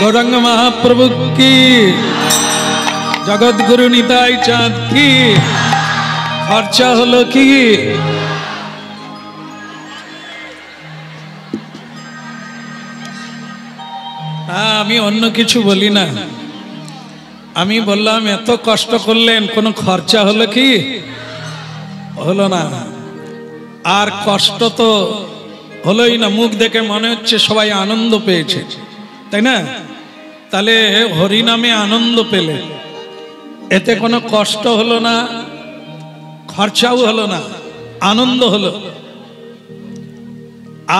गौरांग महाप्रभु की, जगत गुरु निताई चाँद की। खर्चा हलो की আমি অন্য কিছু বলি না, আমি বললাম এত কষ্ট করলেন, কোনো খরচা হলো কি? হলো না। আর কষ্ট তো হলোই না, মুখ দেখে মনে হচ্ছে সবাই আনন্দ পেয়েছে, তাই না? তাহলে হরিনামে আনন্দ পেলে, এতে কোনো কষ্ট হলো না, খরচাও হলো না, আনন্দ হলো।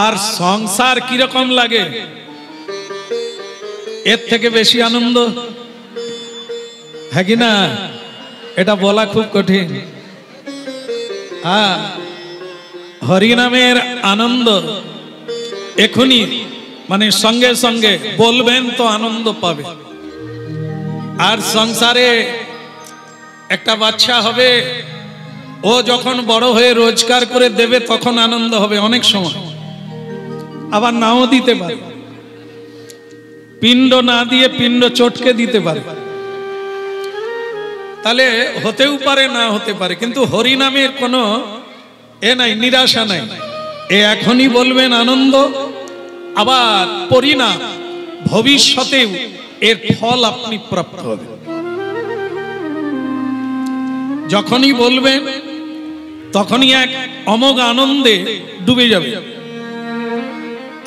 আর সংসার কিরকম লাগে, এর থেকে বেশি আনন্দ হ্যাঁ কি না? এটা বলা খুব কঠিন। হরিনামের আনন্দ এখনই, মানে সঙ্গে সঙ্গে বলবেন তো আনন্দ পাবে। আর সংসারে একটা বাচ্চা হবে, ও যখন বড় হয়ে রোজগার করে দেবে তখন আনন্দ হবে অনেক সময়, আবার নাও দিতে পারে। পিণ্ড না দিয়ে পিণ্ড চটকে দিতে পারে, তাহলে হতেও পারে না হতে পারে। কিন্তু হরিনামের কোনো এ নাই, নিরাশা নাই। এ এখনই বলবেন আনন্দ, আবার পরিণাম ভবিষ্যতেও এর ফল আপনি প্রাপ্ত হবেন। যখনই বলবেন তখনই এক অমোঘ আনন্দে ডুবে যাবে।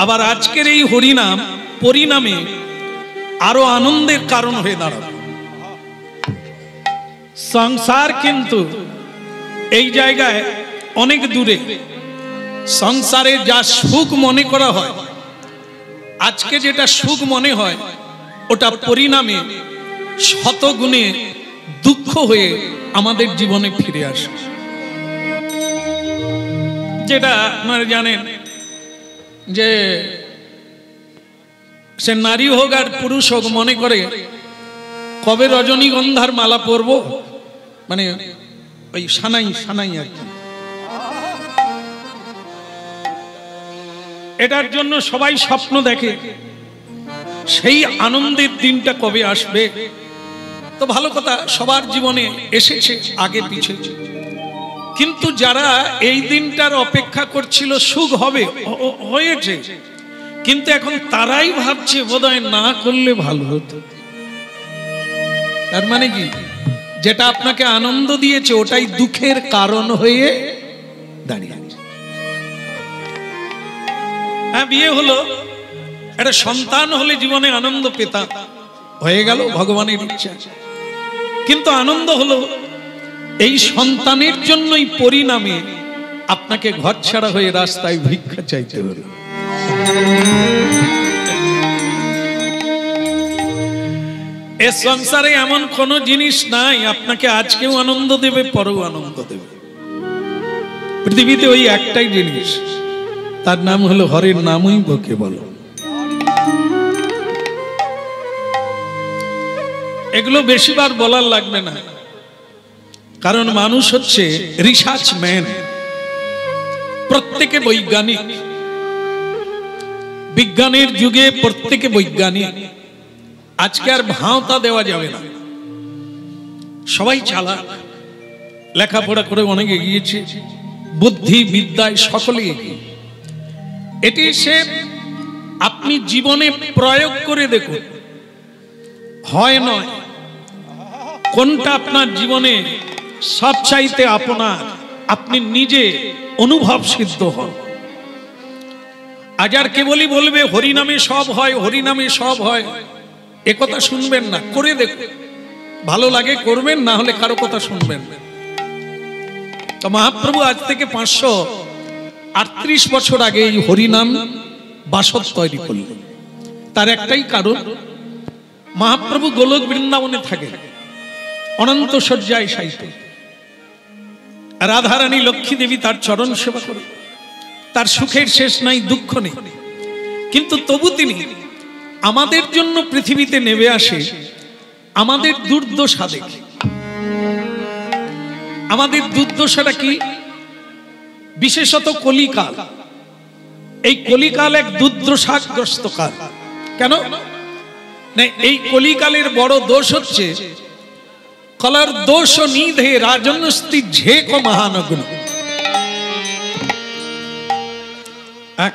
আবার আজকের এই হরিনাম পরিণামে আরো আনন্দের কারণ হয়ে দাঁড়াবে। সংসার কিন্তু এই জায়গায় অনেক দূরে। সংসারে যা সুখ মনে করা হয়, আজকে যেটা সুখ মনে হয়, ওটা পরিণামে শতগুণে দুঃখ হয়ে আমাদের জীবনে ফিরে আসে। যেটা আপনারা জানেন যে সে নারী হোক আর পুরুষ হোক, মনে করে কবে রজনীগন্ধার মালা পরবো, মানে ওই সানাই সানাই আর কি। এটার জন্য সবাই স্বপ্ন দেখে সেই আনন্দের দিনটা কবে আসবে। তো ভালো কথা, সবার জীবনে এসেছে আগে পিছে, কিন্তু যারা এই দিনটার অপেক্ষা করছিল সুখ হবে, হয়েছে, কিন্তু এখন তারাই ভাবছে বোধহয় না করলে ভালো হতো। তার মানে কি, যেটা আপনাকে আনন্দ দিয়েছে ওটাই দুঃখের কারণ হয়ে দাঁড়িয়ে। হ্যাঁ, বিয়ে হলো, একটা সন্তান হলে জীবনে আনন্দ পেতাম, হয়ে গেল ভগবানের ইচ্ছা। কিন্তু আনন্দ হলো এই সন্তানের জন্যই পরিণামে আপনাকে ঘর ছাড়া হয়ে রাস্তায় ভিক্ষা চাইতে হলো। এ সংসারে এমন কোন জিনিস নাই আপনাকে আজকেও আনন্দ দেবে, পরেও আনন্দ দেবে। পৃথিবীতে ওই একটাই জিনিস, তার নাম হলো হরির নামই বকে বলো। এগুলো বেশিবার বলার লাগবে না, কারণ মানুষ হচ্ছে রিসার্চ ম্যান, প্রত্যেকে বৈজ্ঞানিক। বিজ্ঞানের যুগে প্রত্যেকে বৈজ্ঞানিক। আজকে আর ভাঁওতা দেওয়া যাবে না, সবাই চালাক, লেখাপড়া করে অনেক এগিয়েছে, বুদ্ধি বিদ্যায় সকলে এগিয়ে। এটি সে আপনি জীবনে প্রয়োগ করে দেখুন, হয় নয় কোনটা আপনার জীবনে সবচাইতে আপনার, আপনি নিজে অনুভব সিদ্ধ হন। আজ আর কেবলই বলবে হরিনামে সব হয়, হরিনামে সব হয়, একথা শুনবেন না, করে দেখুন। ভালো লাগে করবেন, না হলে কারো কথা শুনবেন। তো মহাপ্রভু আজ থেকে 538 বছর আগে এই হরিনাম বাসদ তৈরি করলেন। তার একটাই কারণ, মহাপ্রভু গোলক বৃন্দাবনে থাকে, অনন্ত শয্যায় শায়িত। রাধারানী লক্ষ্মী দেবী তার চরণ সেবা করে, তার সুখের শেষ নাই, দুঃখ নেই। কিন্তু তবু তিনি আমাদের জন্য পৃথিবীতে নেমে আসে আমাদের দুর্দশা দেখে। আমাদের দুর্দশাটা কি? বিশেষত কলিকাল। এই কলিকাল এক দুর্দশাগ্রস্ত কাল। কেন? না, এই কলিকালের বড় দোষ হচ্ছে কলার দোষ নিধে রাজনস্তি ঝেক মহানগুণ।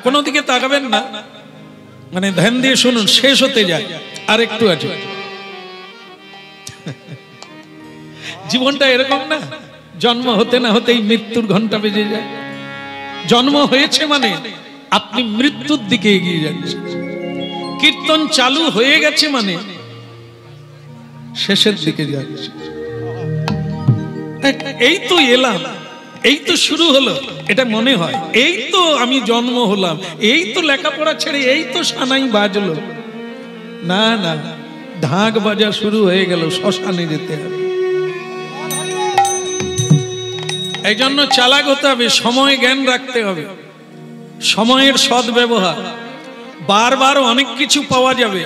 কোনো দিকে তাকাবেন না, মানে ধ্যান দিয়ে শুনুন, শেষ হতে যায় আর একটু আছে। জীবনটা এরকম না, জন্ম হতে না হতেই মৃত্যুর ঘন্টা বেজে যায়। জন্ম হয়েছে মানে আপনি মৃত্যুর দিকে এগিয়ে যাচ্ছেন। কীর্তন চালু হয়ে গেছে মানে শেষের দিকে যাচ্ছে। এই তো এলাম, এই তো শুরু হলো, এটা মনে হয় এই তো আমি জন্ম হলাম, এই তো লেখাপড়া ছেড়ে এই তো সানাই বাজলো। না না, ঢাক বাজা শুরু হয়ে গেল, শ্মশানে যেতে হবে। এই জন্য চালাক হতে হবে, সময় জ্ঞান রাখতে হবে, সময়ের সদ্ব্যবহার। বারবার অনেক কিছু পাওয়া যাবে,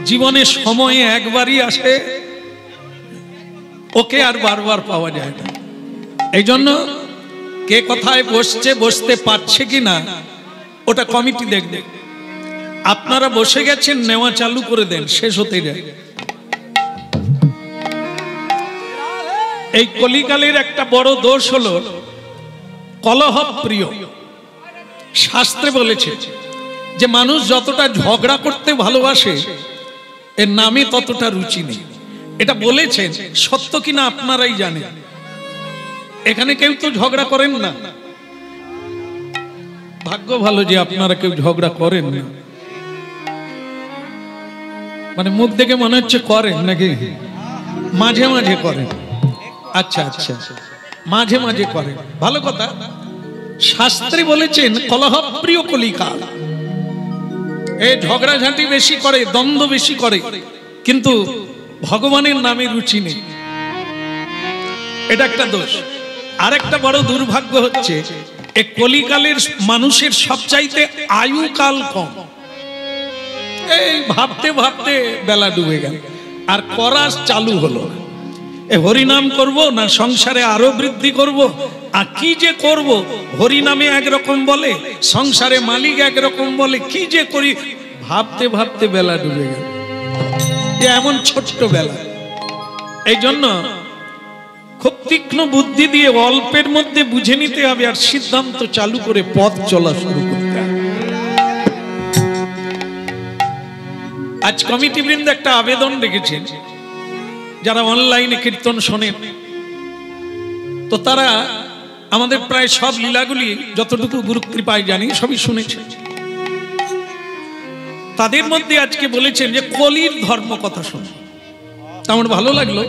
জীবনে সময়ে একবারই আসে, ওকে আর বারবার পাওয়া যায় না। এই জন্য কে কোথায় বসছে, বসতে পারছে কিনা ওটা কমিটি দেখবে। আপনারা বসে গেছেন, নেওয়া চালু করে দেন, শেষ হতে যায়। এই কলিকালের একটা বড় দোষ হলো কলহ প্রিয়। শাস্ত্রে বলেছে যে মানুষ যতটা ঝগড়া করতে ভালোবাসে এর নামে ততটা রুচি নেই। এটা বলেছেন, সত্য কিনা আপনারাই জানেন। এখানে কেউ তো ঝগড়া করেন না, ভাগ্য ভালো যে আপনারা কেউ ঝগড়া করেন না। মানে মুখ দেখে মনে হচ্ছে করেন নাকি, মাঝে মাঝে করেন। আচ্ছা আচ্ছা, মাঝে মাঝে করেন, ভালো কথা। শাস্ত্রে বলেছেন কলহ প্রিয় কলিকাল। এই ঝগড়াঝাঁটি বেশি করে, দ্বন্দ্ব বেশি করে, কিন্তু ভগবানের নামে রুচি নেই। এটা একটা দোষ। আরেকটা বড় দুর্ভাগ্য হচ্ছে এই কলিকালের মানুষের সবচাইতে আয়ুকাল কম। এই ভাবতে ভাবতে বেলা ডুবে গেল, আর করা চালু হলো না। হরিনাম করব না সংসারে আরো বৃদ্ধি করব, আর কি যে করব, হরিনামে একরকম বলে, সংসারে মালিক একরকম বলে, কি যে করি, ভাবতে ভাবতে বেলা ডুবে গেল। এমন ছোট্ট বেলা। এই জন্য খুব তীক্ষ্ণ বুদ্ধি দিয়ে অল্পের মধ্যে বুঝে নিতে হবে, আর সিদ্ধান্ত চালু করে পথ চলা শুরু করতে হবে। আজ কমিটি বৃন্দ একটা আবেদন রেখেছেন, যারা অনলাইনে কীর্তন শোনেন, তো তারা আমাদের প্রায় সব লীলাগুলি যতটুকু গুরু কৃপায় জানি সবই শুনেছেন। তাদের মধ্যে আজকে বলেছেন যে কলির ধর্ম কথা শুনে আমার ভালো লাগলো।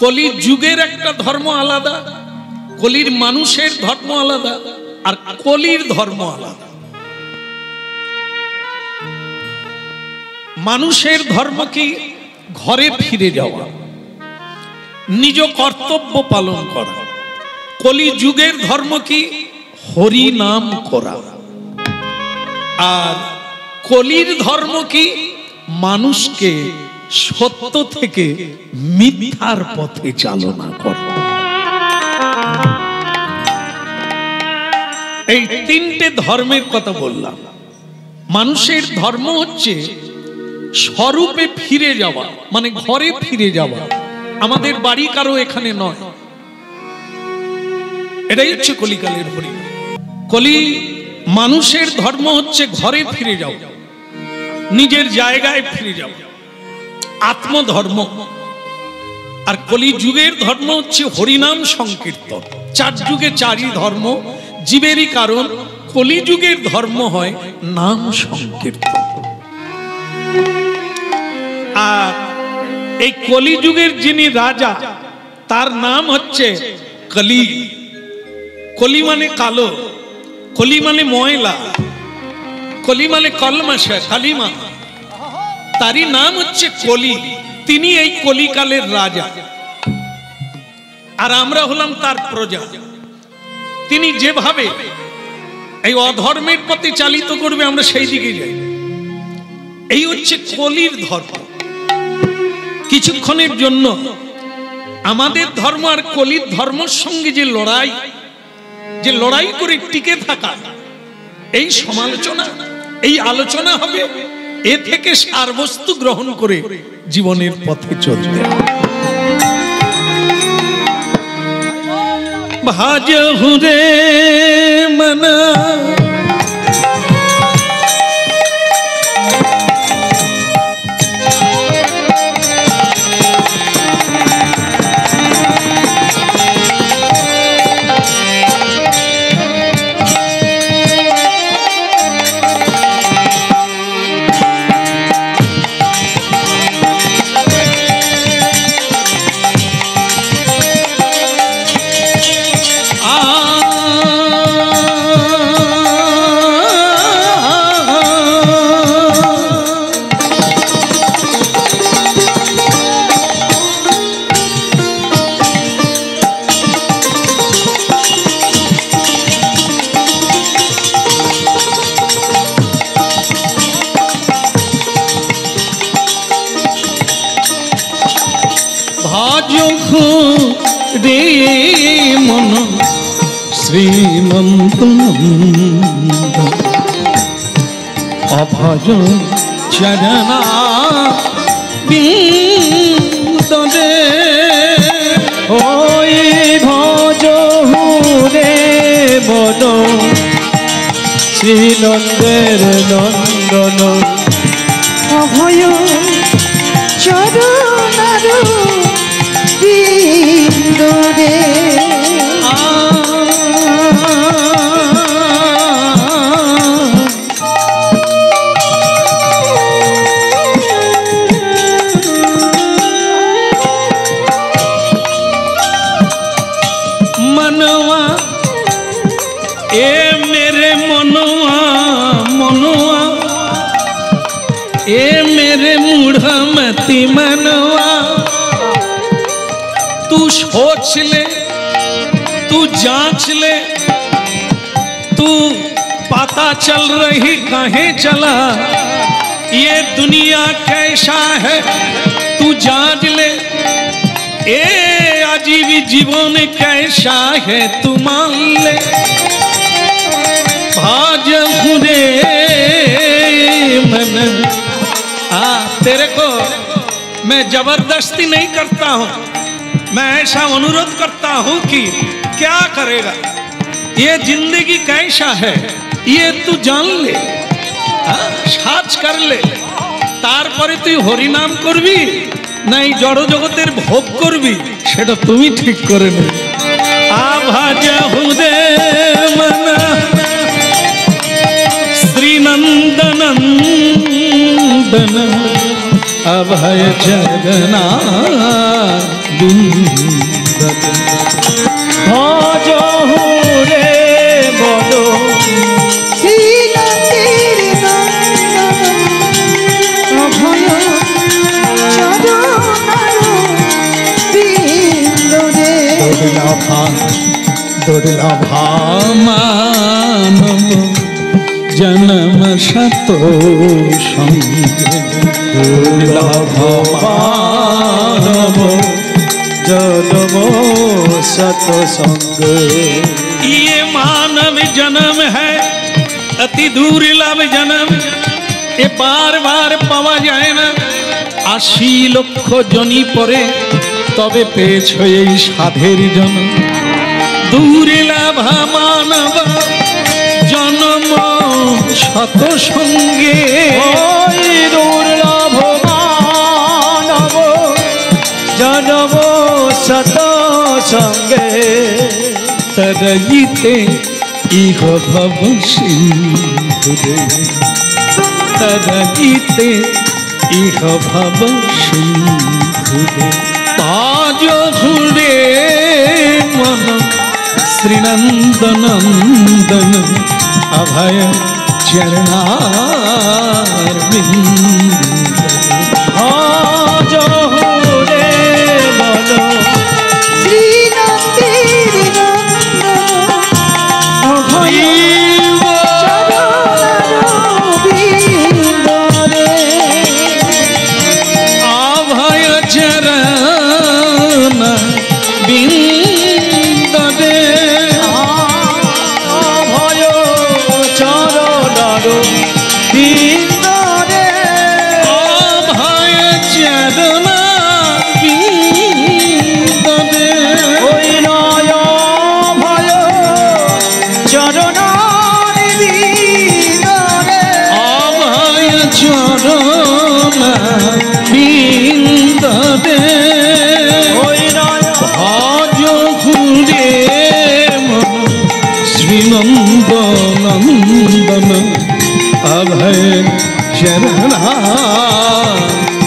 কলির যুগের একটা ধর্ম আলাদা, কলির মানুষের ধর্ম আলাদা, আর কলির ধর্ম আলাদা। মানুষের ধর্ম কি? ঘরে ফিরে যাওয়া, নিজ কর্তব্য পালন করা। কলি যুগের ধর্ম কি? হরি নাম করা। আর কলির ধর্ম কি? মানুষকে সত্য থেকে মিথ্যার পথে চালনা করা। এই তিনটে ধর্মের কথা বললাম। মানুষের ধর্ম হচ্ছে স্বরূপে ফিরে যাওয়া, মানে ঘরে ফিরে যাওয়া। আমাদের বাড়ি কারো এখানে নয়, এটাই হচ্ছে কলিকালের হরি। কলি মানুষের ধর্ম হচ্ছে ঘরে ফিরে যাওয়া, নিজের জায়গায় ফিরে যাওয়া, আত্মধর্ম। আর কলি যুগের ধর্ম হচ্ছে হরিনাম সংকীর্তন। চার যুগে চারই ধর্ম, জীবেরই কারণ। কলি যুগের ধর্ম হয় নাম সংকীর্তন। আর এই কলি যুগের যিনি রাজা, তার নাম হচ্ছে কলি। কলি মানে কালো, কলি মানে ময়লা, কলি মানে কলমাশা, কালিমা। তারই নাম হচ্ছে কলি। তিনি এই কলিকালের রাজা, আর আমরা হলাম তার প্রজা। তিনি যেভাবে এই অধর্মের পথে চালিত করবে, আমরা সেই দিকে যাই। এই হচ্ছে কলির ধর্ম। কিছুক্ষণের জন্য আমাদের ধর্ম আর কলির ধর্মের সঙ্গে যে লড়াই করে টিকে থাকা, এই সমালোচনা, এই আলোচনা হবে এ থেকে সারবস্তু গ্রহণ করে জীবনের পথে চলতে ভাজ হুরে মনা রে মন শ্রীনন্দ অভজ চরণা বিন্দে ওই ভজ হুরে মন শ্রীনন্দের নন্দন অভয় চরণার বিন্দরে मनवा ए मेरे मनवा मनवा ए मेरे मूढ़मती मनवा तू सोच ले तू जांच ले तू पता चल रही कहीं चला ये दुनिया कैसा है तू जांच ले ए अजीब जीवन कैसा है तू मान ले भाज हुरे मन तेरे को मैं जबरदस्ती नहीं करता हूँ मैं ऐसा अनुरोध करता हूँ कि क्या करेगा ये जिंदगी कैसा है ये तू जान ले साच कर ले तारपरे तुई हरि नाम करबी নাই জড় জগতের ভোগ করবি সেটা তুমি ঠিক করে নে আভাজ হুদে মনা শ্রীনন্দনন্দন অভয় জগনা বিন্দন ভজ হুরে মন শ্রীনন্দের নন্দন অভয় दुर्लभा मानव जन्म शतो संगे दुर्लभा मानव जन्म सत संग ये मानव जन्म है अति दुर्लभ जन्म ये बार बार पावा जाए ना 80 লক্ষ জনি পরে তবে পেয়েছ এই সাধের জন্ম দুর্লভ মানব জন্ম শত সঙ্গে ওই দুর্লভ মানব জন্ম শত সঙ্গে তরইতে ইহ ভব সিন্ধুরে তরইতে ইহ ভব সিন্ধুরে ভাজ হুরে মন শ্রীনন্দনন্দন অভয় চরণার বিন্দন ভজ হুরে মন শ্রীনন্দের নন্দন অভয় চরণার বিন্দরে অভয় চরণ বিন্দরে অভয় চরণার বিন্দরে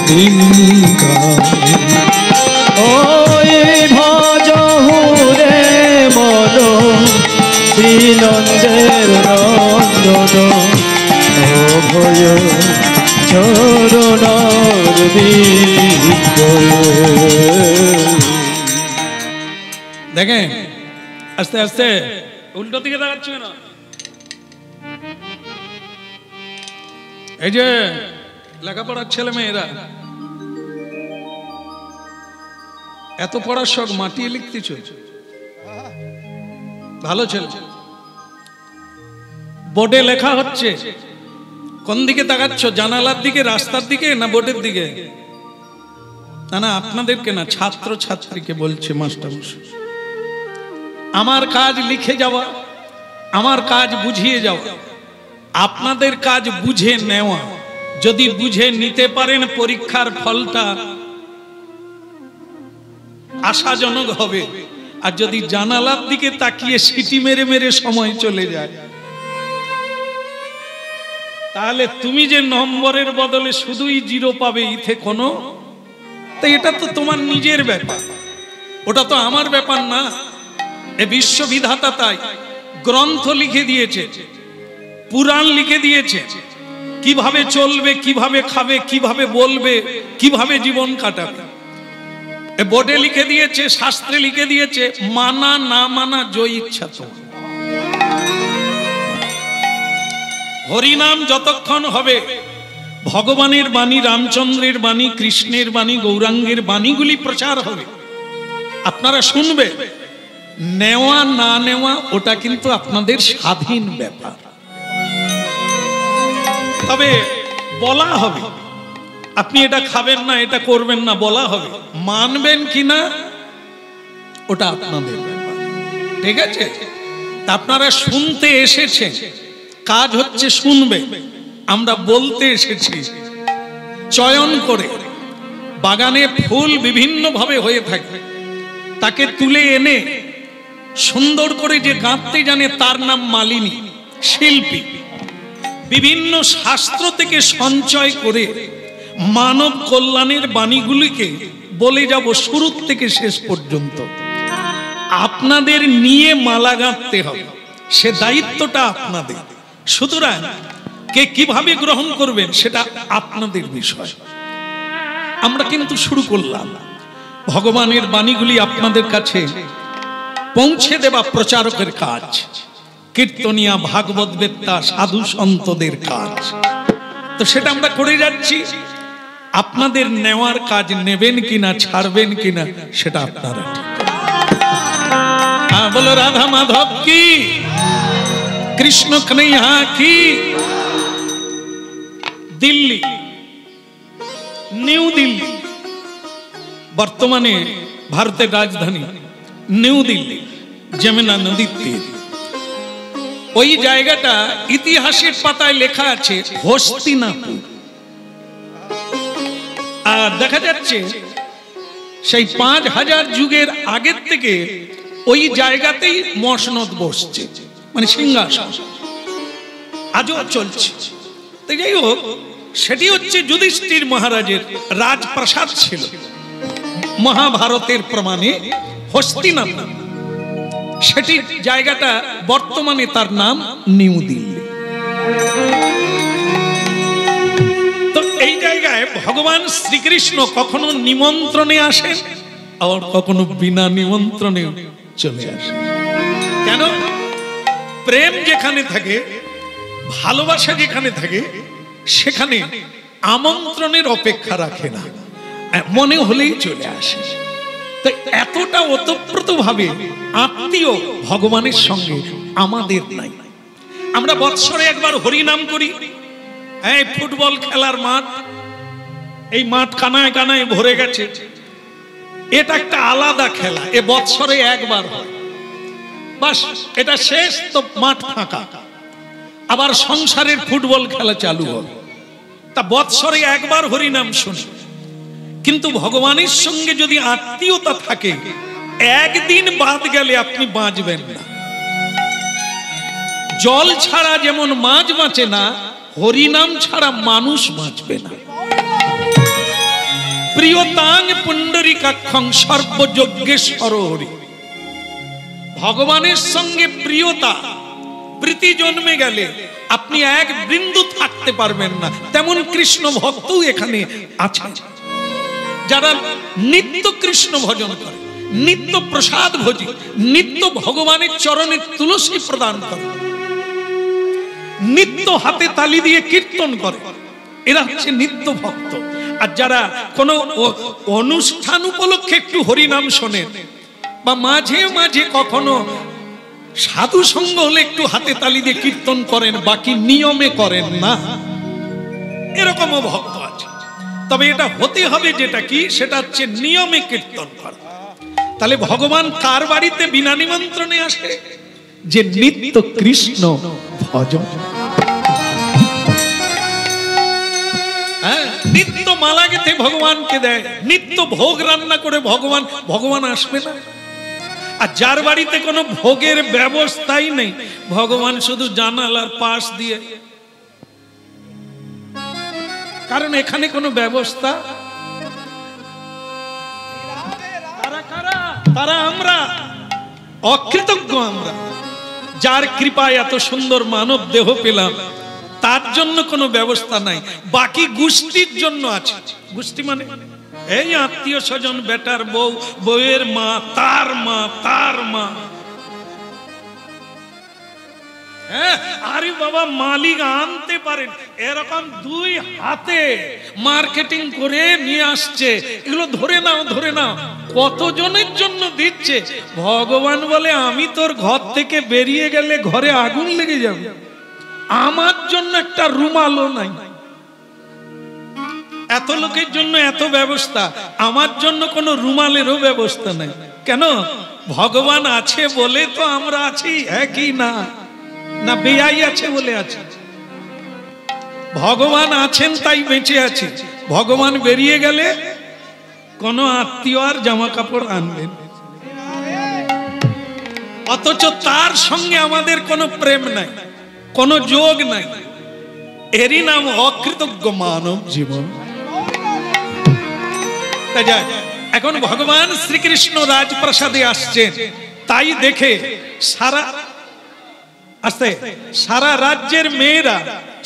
বিঙ্গারে ওই ভজহু রে মন শ্রীনন্দের নন্দন অভয় চরণার দেখেন আস্তে আস্তে উল্টো দিকে দাঁড়াচ্ছে না। এই যে লেখাপড়ার ছেলে মেয়েরা এত পড়ার শখ মাটিয়ে লিখতেছ, ভালো ছেলে। বোর্ডে লেখা হচ্ছে, কোন দিকে তাকাচ্ছ? জানালার দিকে, রাস্তার দিকে, না বোর্ডের দিকে? না না, আপনাদেরকে না, ছাত্র ছাত্রীকে বলছে মাস্টার। আমার কাজ লিখে যাওয়া, আমার কাজ বুঝিয়ে যাওয়া, আপনাদের কাজ বুঝে নেওয়া। যদি বুঝে নিতে পারেন পরীক্ষার ফলটা আশাজনক হবে। আর যদি জানালার দিকে তাকিয়ে সিটি মেরে মেরে সময় চলে যায়, তাহলে তুমি যে নম্বরের বদলে শুধুই জিরো পাবে, ইথে কোনো, তো এটা তো তোমার নিজের ব্যাপার, ওটা তো আমার ব্যাপার না। এ বিশ্ববিধাতা তাই গ্রন্থ লিখে দিয়েছে, পুরাণ লিখে দিয়েছে, কিভাবে চলবে, কিভাবে খাবে, কিভাবে বলবে, কিভাবে জীবন কাটাবে। বোর্ডে লিখে দিয়েছে, শাস্ত্রে লিখে দিয়েছে, মানা না মানা জয় ইচ্ছা তো। হরিনাম যতক্ষণ হবে, ভগবানের বাণী, রামচন্দ্রের বাণী, কৃষ্ণের বাণী, গৌরাঙ্গের বাণীগুলি প্রচার হবে, আপনারা শুনবে। নেওয়া না নেওয়া ওটা কিন্তু আপনাদের স্বাধীন ব্যাপার। তবে বলা হবে, আপনি এটা খাবেন না, এটা করবেন না, বলা হবে। মানবেন কিনা ওটা আপনাদের ব্যাপার, ঠিক আছে? আপনারা শুনতে এসেছেন, কাজ হচ্ছে শুনবে। আমরা বলতে এসেছি চয়ন করে। বাগানে ফুল বিভিন্ন ভাবে হয়ে থাকে, তাকে তুলে এনে সুন্দর করে যে গাঁথতে জানে তার নাম মালিনী, শিল্পী। বিভিন্ন শাস্ত্র থেকে সঞ্চয় করে মানব কল্যাণের বাণীগুলিকে বলে যাব শুরু থেকে শেষ পর্যন্ত। আপনাদের নিয়ে মালা গাঁথতে হবে, সে দায়িত্বটা আপনাদের। সুতরাং কে কিভাবে গ্রহণ করবেন সেটা আপনাদের বিষয়। আমরা কিন্তু শুরু করলাম ভগবানের বাণীগুলি আপনাদের কাছে পৌঁছে দেওয়া প্রচারকের কাজ, কীর্তনিয়া, ভাগবত বেত্তা, সাধু সন্তদের কাজ। তো সেটা আমরা করে যাচ্ছি। আপনাদের নেওয়ার কাজ নেবেন কিনা, ছাড়বেন কিনা, সেটা আপনারা ঠিক করবেন। বলো রাধা মাধব কি, কৃষ্ণ কন্হैया কি। দিল্লি, নিউ দিল্লি, বর্তমানে ভারতের রাজধানী নিউ দিল্লি, যমুনা নদীর তীর। ওই জায়গাটা ইতিহাসের পাতায় লেখা আছে হস্তিনাপুর। আর দেখা যাচ্ছে সেই 5000 যুগের আগের থেকে ওই জায়গাতেই মসনদ বসছে, মানে সিংহাসন আজও চলছে। তো যাই হোক, সেটি হচ্ছে যুধিষ্ঠির মহারাজের রাজপ্রাসাদ ছিল মহাভারতের প্রমাণে হস্তিনাপুর। সেটি জায়গাটা বর্তমানে তার নাম নিউ দিল্লি। তো এই জায়গায় ভগবান শ্রীকৃষ্ণ কখনো নিমন্ত্রণে আসেন, আবার কখনো বিনা নিমন্ত্রণে চলে আসেন। কেন? প্রেম যেখানে থাকে, ভালোবাসা যেখানে থাকে, সেখানে আমন্ত্রণের অপেক্ষা রাখে না, মনে হলেই চলে আসে। তাই এতটা ওতপ্রোত ভাবে আত্মীয় ভগবানের সঙ্গে আমাদের নাই। আমরা বৎসরে একবার হরিনাম করি। এই ফুটবল খেলার মাঠ, এই মাঠ কানায় কানায় ভরে গেছে, এটা একটা আলাদা খেলা। এ বৎসরে একবার হয়, বাস এটা শেষ, তো মাঠ ফাঁকা। আবার সংসারের ফুটবল খেলা চালু হবে। তা বৎসরে একবার হরিনাম শুনি। কিন্তু ভগবানের সঙ্গে যদি আত্মীয়তা থাকে, একদিন বাদ গেলে আপনি বাঁচবেন না। জল ছাড়া যেমন মাছ বাঁচে না, হরিনাম ছাড়া মানুষ বাঁচবে না। প্রিয়তাং পুণ্ডরীকাক্ষং সর্বযজ্ঞেশ্বর হরি। ভগবানের সঙ্গে প্রিয়তা প্রীতি জন্মে গেলে আপনি এক বিন্দু থাকতে পারবেন না। তেমন কৃষ্ণ ভক্তও এখানে আছে, যারা নিত্য কৃষ্ণ ভজন করে, নিত্য প্রসাদ ভোজি, নিত্য ভগবানের চরণে তুলসী প্রদান করে, নিত্য হাতে তালি দিয়ে কীর্তন করে, এরা হচ্ছে নিত্য ভক্ত। আর যারা কোনো অনুষ্ঠান উপলক্ষে একটু হরিনাম শোনেন বা মাঝে মাঝে কখনো সাধু সঙ্গ হলে একটু হাতে তালি দিয়ে কীর্তন করেন, বাকি নিয়মে করেন না, এরকমও ভক্ত আছে। তবে এটা হতে হবে যেটা কি, সেটা হচ্ছে নিয়মে কীর্তন করা। তাহলে ভগবান কার বাড়িতে বিনা নিমন্ত্রণে আসে? যে নিত্য কৃষ্ণ ভজন, নিত্য মালা গেঁথে ভগবানকে দেয়, নিত্য ভোগ রান্না করে ভগবান আসবে না? আর যার বাড়িতে কোনো ভোগের ব্যবস্থাই নেই, ভগবান শুধু জানালার পাশ দিয়ে, কারণ এখানে কোনো ব্যবস্থা, তারা আমরা অকৃতজ্ঞ। আমরা যার কৃপায় এত সুন্দর মানব দেহ পেলাম, তার জন্য কোনো ব্যবস্থা নাই, বাকি গোষ্ঠীর জন্য আছে। গোষ্ঠী মানে এই আত্মীয় স্বজন, বেটার বউ, বউয়ের মা, তার মা, তার মা। হ্যাঁ, আরে বাবা, মালিক আনতে পারেন, এরকম দুই হাতে মার্কেটিং করে নিয়ে আসছে, এগুলো ধরে নাও, ধরে নাও। কতজনের জন্য দিচ্ছে? ভগবান বলে, আমি তোর ঘর থেকে বেরিয়ে গেলে ঘরে আগুন লেগে যাবে, আমার জন্য একটা রুমালও নাই। এত লোকের জন্য এত ব্যবস্থা, আমার জন্য কোনো রুমালেরও ব্যবস্থা নাই। কেন? ভগবান আছে বলে তো আমরা আছি, একই না, না বেয়াই আছে বলে আছি? ভগবান আছেন তাই বেঁচে আছি। ভগবান বেরিয়ে গেলে কোনো আত্মীয় আর জামা কাপড় আনবেন, অথচ তার সঙ্গে আমাদের কোনো প্রেম নাই, কোনো যোগ নাই। এরই নাম অকৃতজ্ঞ মানব জীবন। এখন ভগবান শ্রীকৃষ্ণ রাজপ্রাসাদে আসছেন, তাই দেখে সারা রাজ্যের মেয়েরা,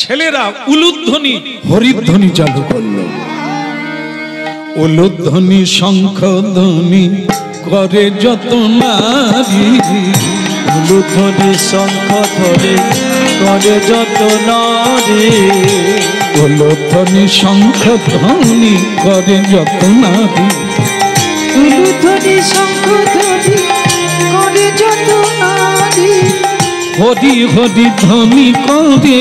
ছেলেরা উলুধ্বনি, হরিধ্বনি চালু করল। উলুধ্বনি, শঙ্খধ্বনি করে যত নারী, উলুধ্বনি, শঙ্খধ্বনি করে যত নারী, উলুধ্বনি, শঙ্খধ্বনি করে যত নারী, উলুধ্বনি, শঙ্খধ্বনি করে যত নারী, হরি হরি ধ্বনি করে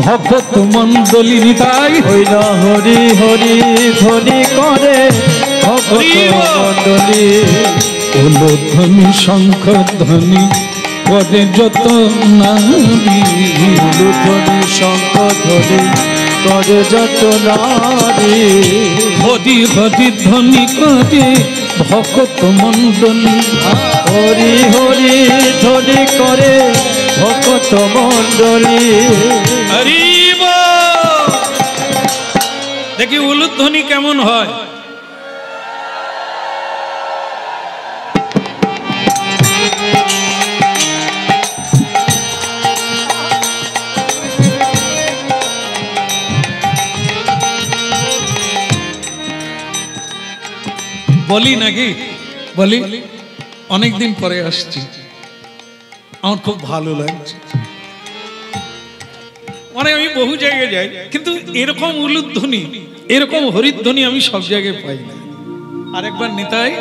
ভক্ত মণ্ডলী। তাই হইল হরি হরি ধ্বনি করে ভক্ত মণ্ডলী। উলুধ্বনি, শঙ্খধ্বনি করে যত নারী, উলুধ্বনি, শঙ্খধ্বনি করে যত নারী, হরি হরি ধ্বনি করে ভক্ত মণ্ডলী। হরি হরি ধ্বনি করে ভক্ত মণ্ডলী। হরি বল। দেখি উলুধ্বনি কেমন হয়। বলি নাকি? বলি, অনেকদিন পরে আসছি, আমার খুব ভালো লাগছে। মানে আমি বহু জায়গায় যাই, কিন্তু এরকম উলুধ্বনি, এরকম হরিধ্বনি আমি সব জায়গায় পাই না। আরেকবার নিতাই।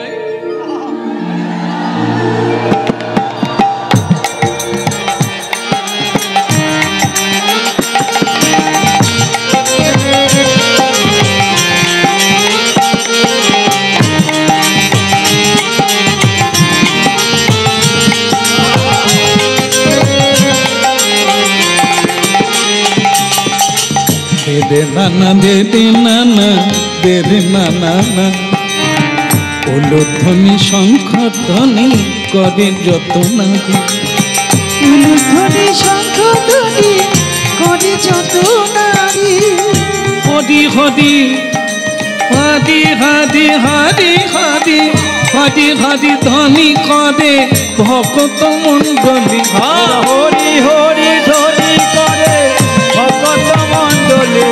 দে নানা দে দে নানা দে রে নানা না, উলুধ্বনি, শঙ্খধ্বনি করে যত নারী, উলুধ্বনি, শঙ্খধ্বনি করে যত নারী হরি হরি হরি হরি হরি হরি হরি হরি ধ্বনি করে ভক্ত মণ্ডলী। হরি হরি ধ্বনি করে ভক্ত মণ্ডলী।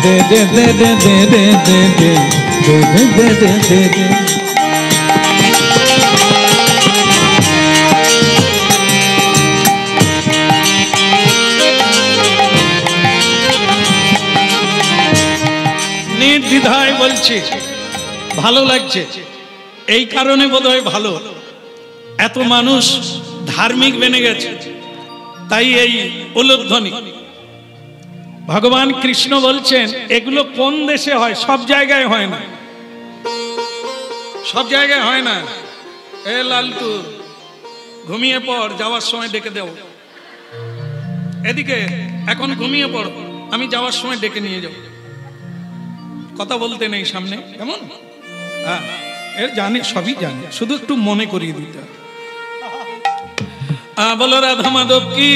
দে দে দে দে দে দে দে দে দে দে দে দে। নির্দ্বিধায় বলছে, ভালো লাগছে। এই কারণে বোধহয় ভালো, এত মানুষ ধার্মিক বেনে গেছে, তাই এই উলুধ্বনি। ভগবান কৃষ্ণ বলছেন এগুলো কোন দেশে হয়? সব জায়গায় হয় না, সব জায়গায় হয় না। এ লালটু, ঘুমিয়ে পড়, যাওয়ার সময় ডেকে দেও। এদিকে এখন ঘুমিয়ে পড়, আমি যাওয়ার সময় ডেকে নিয়ে যাব। কথা বলতে নেই সামনে, কেমন? হ্যাঁ, এর জানে, সবই জানে, শুধু একটু মনে করিয়ে দিতে হবে। বলো রাধা মাধব কি।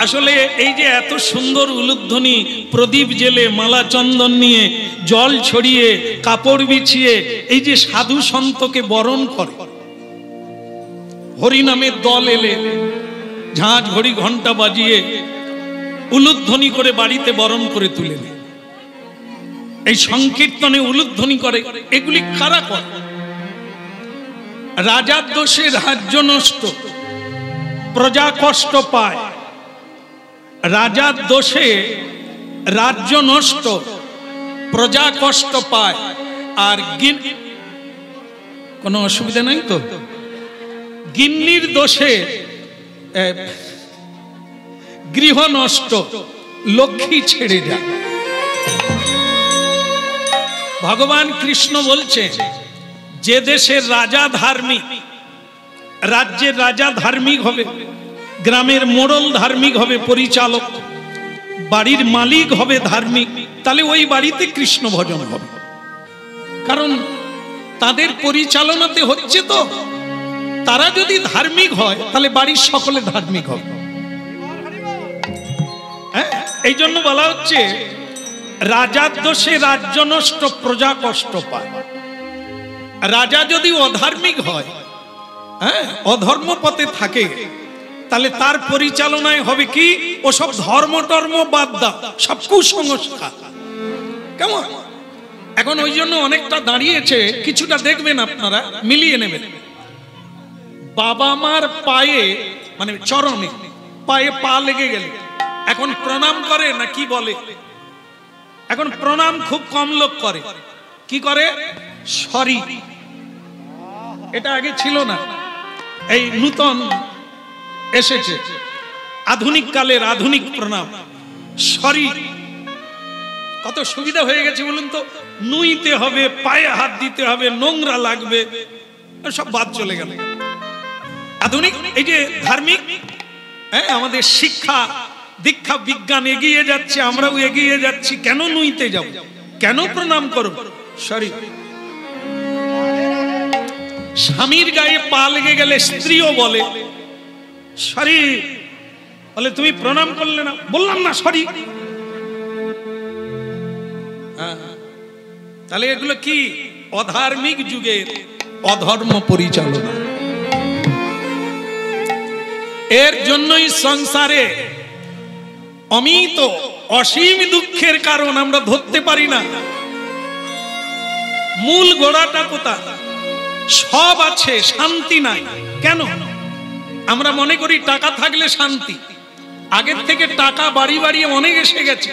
আসলে এই যে এত সুন্দর উলুধ্বনি, প্রদীপ জেলে, মালা চন্দন নিয়ে, জল ছড়িয়ে, কাপড় বিছিয়ে এই যে সাধু সন্তকে বরণ করে, হরি নামের দল এলে ঝাঁঝ ঘড়ি ঘন্টা বাজিয়ে উলুধ্বনি করে বাড়িতে বরণ করে তুলে নেয়। এই সংকীর্তনে উলুধ্বনি করে, এগুলি কারা করে? রাজার দোষে রাজ্য নষ্ট, প্রজা কষ্ট পায়। রাজার দোষে রাজ্য নষ্ট, প্রজা কষ্ট পায়। আর কোনো অসুবিধা নাই তো? গিন্নির দোষে গৃহ নষ্ট, লক্ষ্মী ছেড়ে যায়। ভগবান কৃষ্ণ বলছে, যে দেশের রাজা ধার্মিক, রাজ্যের রাজা ধার্মিক হবে, গ্রামের মোড়ল ধার্মিক হবে, পরিচালক, বাড়ির মালিক হবে ধার্মিক, তাহলে ওই বাড়িতে কৃষ্ণ ভজন হবে। কারণ তাদের পরিচালনাতে হচ্ছে তো। তারা যদি ধার্মিক হয় তাহলে বাড়ির সকলে ধার্মিক হবে। হ্যাঁ, এই জন্য বলা হচ্ছে রাজার দোষে রাজ্য নষ্ট, প্রজা কষ্ট পায়। রাজা যদি অধার্মিক হয়, হ্যাঁ, অধর্ম পথে থাকে, তাহলে তার পরিচালনায় হবে কি? ওসব ধর্ম টর্ম বাদ দাও, সব কুসংস্কার। কেমন? এখন ওই জন্য অনেকটা দাঁড়িয়েছে, কিছুটা দেখবেন আপনারা, মিলিয়ে নেবেন। বাবা মার পায়ে, মানে চরণে, পায়ে পা লেগে গেলে এখন প্রণাম করে না কি বলে? এখন প্রণাম খুব কম লোক করে। কি করে? সরি। এটা আগে ছিল না, এই নূতন এসেছে, আধুনিক কালের আধুনিক প্রণাম, সরি। কত সুবিধা হয়ে গেছে বলুন তো। নুইতে হবে, পায়ে হাত দিতে হবে, নোংরা লাগবে, সব বাদ চলে গেল। আধুনিক এই যে ধার্মিক, হ্যাঁ, আমাদের শিক্ষা দীক্ষা বিজ্ঞান এগিয়ে যাচ্ছে, আমরাও এগিয়ে যাচ্ছি। কেন নুইতে যাব? কেন প্রণাম করব? সরি। স্বামীর গায়ে পা লেগে গেলে স্ত্রীও বলে সরি, বলে তুমি প্রণাম করলে না। বললাম না সরি। তাহলে এগুলো কি? অধার্মিক যুগের অধর্ম পরিচালনা। এর জন্যই সংসারে অমিত অসীম দুঃখের কারণ আমরা ধরতে পারি না। মূল গোড়াটা কোথায়? সব আছে, শান্তি নাই। কেন? আমরা মনে করি টাকা থাকলে শান্তি। আগের থেকে টাকা বাড়ি বাড়িয়ে অনেক এসে গেছে,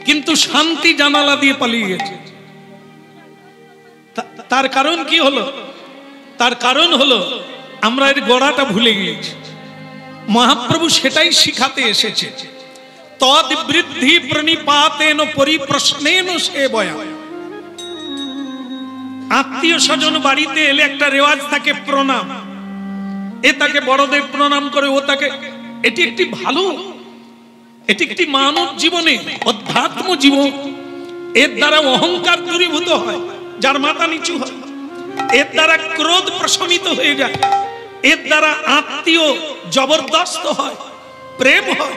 কিন্তু শান্তি জানালা দিয়ে পালিয়ে গেছে। তার কারণ কি হলো? তার কারণ হলো আমরা এর গোড়াটা ভুলে গিয়েছি। মহাপ্রভু সেটাই শিখাতে এসেছে। তদ বৃদ্ধি প্রণিপাতেন পরিপ্রশ্নেন সেবয়া। আত্মীয় স্বজন বাড়িতে এলে একটা রেওয়াজ থাকে প্রণাম। এ তাকে বড়দের প্রণাম করে, ও তাকে। এটি একটি ভালো, এটি একটি মানব জীবনে অধ্যাত্ম জীবন। এর দ্বারা অহংকার দূরীভূত হয়, যার মাথা নিচু হয়। এর দ্বারা ক্রোধ প্রশমিত হয়ে যায়। এর দ্বারা আত্মীয় জবরদস্ত হয়, প্রেম হয়,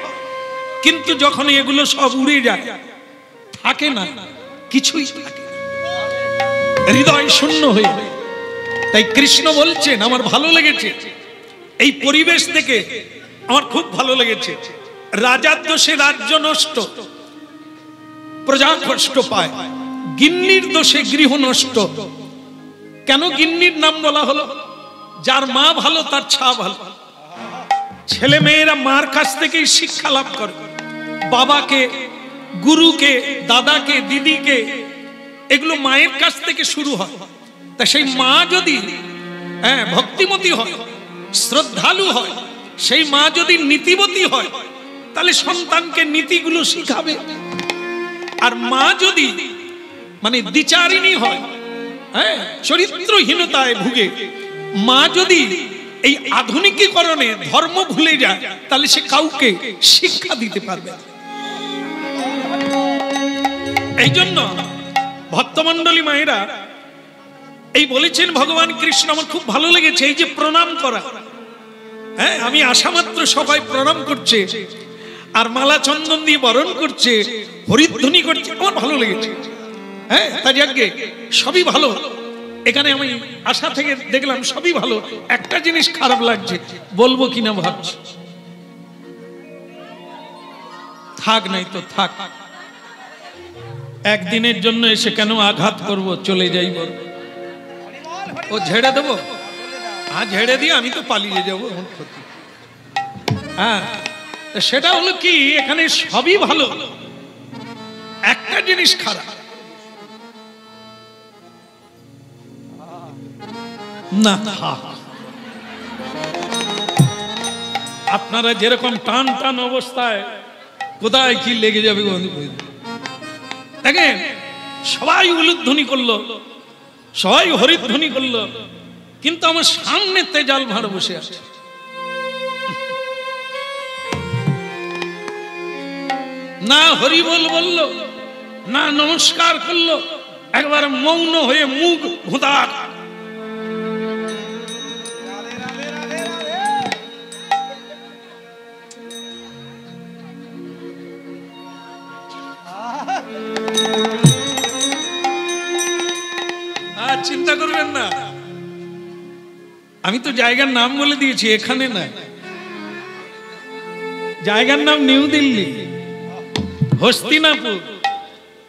কিন্তু যখন এগুলো সব উড়ে যায়, থাকে না, কিছুই থাকে না, হৃদয় শূন্য হয়ে। তাই কৃষ্ণ বলছেন, আমার ভালো লেগেছে এই পরিবেশ থেকে, আমার খুব ভালো লেগেছে। রাজার দোষে রাজ্য নষ্ট, প্রজা কষ্ট পায়, গিন্নির দোষে গৃহ নষ্ট। কেন গিন্নির নাম বলা হলো? যার মা ভালো তার ছা ভালো। ছেলে মেয়েরা মার কাছ থেকেই শিক্ষা লাভ করে, বাবাকে, গুরুকে, দাদাকে, দিদিকে, এগুলো মায়ের কাছ থেকে শুরু হয়। তা সেই মা যদি ভক্তিমতী হয়, শ্রদ্ধালু হয়, সেই মা যদি নীতিবতী হয়, তাহলে সন্তানকে নীতিগুলো শিখাবে। আর মা যদি মানে দ্বিচারিণী হয়, চরিত্রহীনতায় ভুগে, মা যদি এই আধুনিকীকরণে ধর্ম ভুলে যায়, তাহলে সে কাউকে শিক্ষা দিতে পারবে। এই জন্য ভক্তমণ্ডলী মায়েরা এই বলেছেন, ভগবান কৃষ্ণ, আমার খুব ভালো লেগেছে এই যে প্রণাম করা। আমি আসা মাত্র সবাই প্রণাম করছে, আর মালা চন্দন দিয়ে বরণ করছে, হরিধ্বনি করছে, আমার ভালো লেগেছে। তাই আগে সবই ভালো। এখানে আমি আশা থেকে দেখলাম সবই ভালো। একটা জিনিস খারাপ লাগছে, বলবো কিনা ভাবছি। থাক, নাই তো থাক, একদিনের জন্য এসে কেন আঘাত করব, চলে যাইব, ও ঝেড়ে দেবো, ঝেড়ে দিয়ে আমি তো পালিয়ে যাবো। সেটা হলো কি, এখানে সবই ভালো, একটা জিনিস খারাপ। না, আপনারা যেরকম টান টান অবস্থায় কোথায় কি লেগে যাবে দেখেন, সবাই উলুধ্বনি করলো, সবাই হরিধ্বনি করলো, কিন্তু আমার সামনে তেজাল ভাঁড় বসে আছে। না হরিবল বলল, না নমস্কার করলো, একবার মৌন হয়ে মুখ ভোঁতা। চিন্তা করবেন না, আমি তো জায়গার নাম বলে দিয়েছি, এখানে না, জায়গার নাম নিউ দিল্লি, হস্তিনাপুর।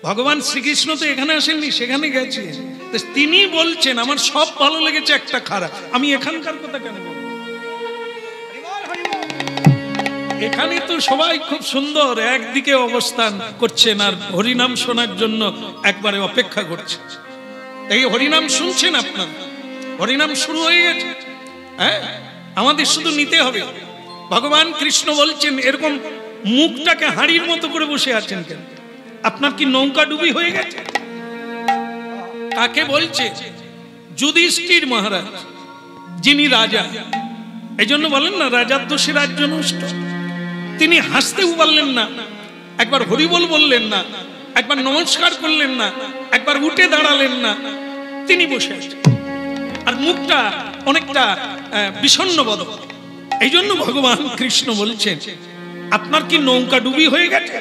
ভগবান শ্রীকৃষ্ণ তো এখানে আসেননি, সেখানে গেছে। তিনি বলছেন, আমার সব ভালো লেগেছে, একটা খারাপ। আমি এখানকার কথা কেন বলবো? এখানে তো সবাই খুব সুন্দর একদিকে অবস্থান করছেন, আর হরিনাম শোনার জন্য একবারে অপেক্ষা করছে। এই হরিনাম শুনছেন আপনার, হরিনাম শুরু হয়ে গেছে। আমাদের শুধু নিতে হবে। ভগবান কৃষ্ণ বলছেন, এরকম মুখটাকে হাঁড়ির মতো করে বসে আছেন কেন? আপনার কি নৌকা ডুবি হয়ে গেছে? কাকে বলছে? যুধিষ্ঠির মহারাজ, যিনি রাজা। এই জন্য বলেন না, রাজার দোষে রাজ্য নষ্ট। তিনি হাসতেও পারলেন না, একবার হরিবল বললেন না, একবার নমস্কার করলেন না, একবার উঠে দাঁড়ালেন না, তিনি বসে আছেন, আর মুখটা অনেকটা বিষণ্ণ বদন। এই জন্য ভগবান কৃষ্ণ বলছেন, আপনার কি নৌকা ডুবি হয়ে গেছে,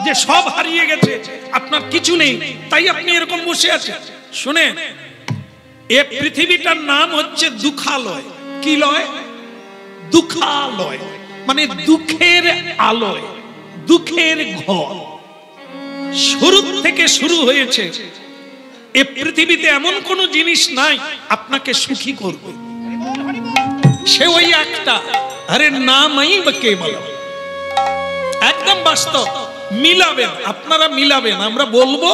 যে সব হারিয়ে গেছে, আপনার কিছু নেই, তাই আপনি এরকম বসে আছেন? শুনে, এ পৃথিবীটার নাম হচ্ছে দুঃখালয়। কি লয়? দুঃখালয়, মানে দুঃখের আলয়, দুঃখের ঘর। শুরু থেকে শুরু হয়েছে। এ পৃথিবীতে এমন কোন জিনিস নাই আপনাকে সুখী করবে, সে ওই একটা, আরে নামই কেবল। একদম বাস্তব। মিলাবেন, আপনারা মিলাবেন, আমরা বলবো,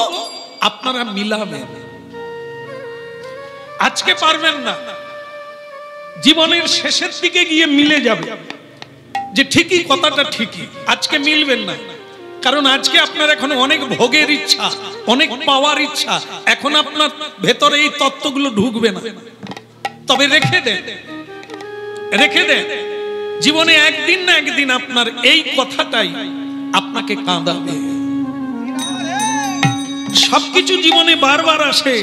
আপনারা মিলাবেন। আজকে পারবেন না, জীবনের শেষের দিকে গিয়ে মিলে যাবে যে ঠিকই, কথাটা ঠিকই। আজকে মিলবেন না, কারণ আজকে আপনার এখন অনেক ভোগের ইচ্ছা, অনেক পাওয়ার ইচ্ছা, এখন আপনার ভেতরে এই তত্ত্বগুলো ঢুকবে না। তবে রেখে দেন, রেখে দেন, জীবনে একদিন না একদিন আপনার এই কথাটাই আপনাকে কাঁদাবে। সবকিছু জীবনে বারবার আসে,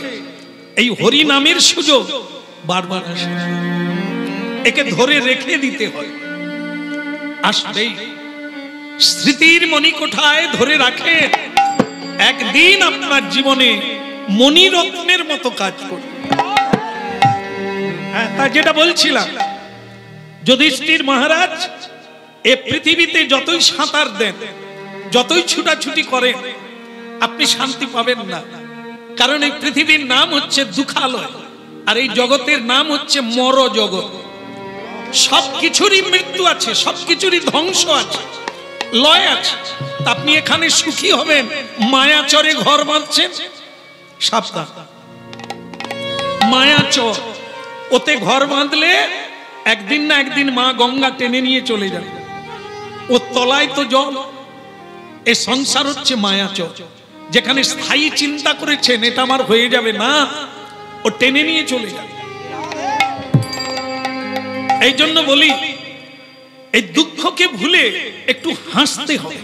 এই হরি নামের সুযোগ বারবার আসে, একে ধরে রেখে দিতে হয়। আসবেই। স্মৃতির মণিকোঠায় ধরে রাখে, একদিন আপনার জীবনে মণিরত্নের মতো কাজ করবে। তা যেটা বলছিলাম, যুধিষ্ঠির মহারাজ এ পৃথিবীতে যতই সাঁতার দেন, যতই ছুটাছুটি করেন, আপনি শান্তি পাবেন না। কারণ এই পৃথিবীর নাম হচ্ছে দুঃখালয়, আর এই জগতের নাম হচ্ছে মর জগৎ। সবকিছুরই মৃত্যু আছে, সবকিছুরই ধ্বংস আছে, লয় আছে। আপনি এখানে সুখী হবেন, মায়াচরে ঘর বাঁধছেন, সাবধান। মায়াচর, ওতে ঘর বাঁধলে একদিন না একদিন মা গঙ্গা টেনে নিয়ে চলে যাবে। ও তলায় তো জল। এ সংসার হচ্ছে মায়াচর, যেখানে স্থায়ী চিন্তা করেছেন এটা আমার হয়ে যাবে, না, ও টেনে নিয়ে চলে যাবে। এই জন্য বলি, এই দুঃখকে ভুলে একটু হাসতে হবে।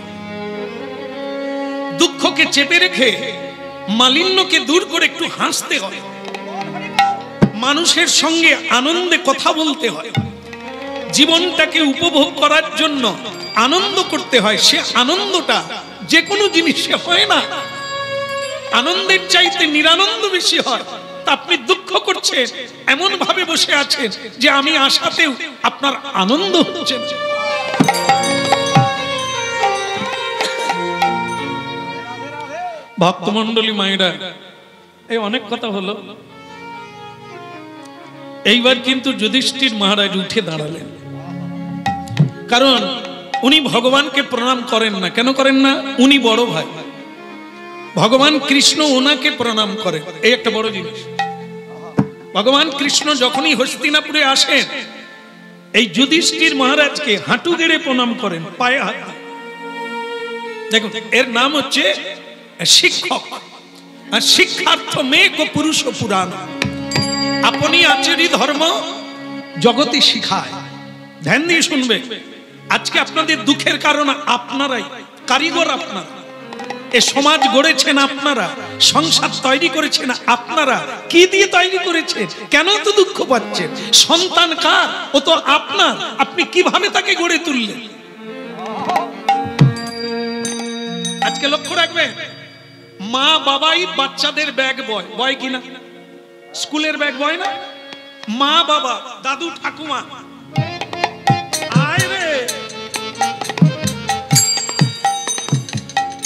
দুঃখকে চেপে রেখে মালিন্যকে দূর করে একটু হাসতে হয়। মানুষের সঙ্গে আনন্দে কথা বলতে হয়। জীবনটাকে উপভোগ করার জন্য আনন্দ করতে হয়। সে আনন্দটা যে কোনো জিনিসে হয় না। আনন্দের চাইতে নিরানন্দ বেশি হয়। তা আপনি দুঃখ করছেন, এমন ভাবে বসে আছেন যে আমি আসাতেও আপনার আনন্দ হচ্ছে। ভক্তমণ্ডলী মায়েরা, এই অনেক কথা হলো। এইবার কিন্তু যুধিষ্ঠির মহারাজ উঠে দাঁড়ালেন, কারণ উনি ভগবানকে প্রণাম করেন না। কেন করেন না? উনি বড় ভাই, ভগবান কৃষ্ণ ওনাকে প্রণাম করেন। এই একটা বড় জিনিস। ভগবান কৃষ্ণ যখনই হস্তিনাপুরে আসেন, এই যুধিষ্ঠির মহারাজকে হাঁটু গেড়ে প্রণাম করেন, পায়ে হাত। দেখুন, এর নাম হচ্ছে শিক্ষক। আর শিক্ষার্থ মেঘ পুরুষ পুরাণ, আপনি আচরি ধর্ম জগতে শিখায়। ধ্যান দিয়ে শুনবে। আজকে আপনাদের দুঃখের কারণ আপনারাই, কারিগর আপনারা। এ সমাজ গড়েছেন আপনারা, সংসার তৈরি করেছেন আপনারা। কি দিয়ে তৈরি করেছেন? কেন তো দুঃখ পাচ্ছেন? সন্তান কার? ও তো আপনার। আপনি কিভাবে তাকে গড়ে তুললেন? আজকে লক্ষ্য রাখবেন, মা বাবাই বাচ্চাদের ব্যাগ বয়, বয় কিনা? স্কুলের ব্যাগ বয় না? মা বাবা, দাদু ঠাকুমা, আয় রে,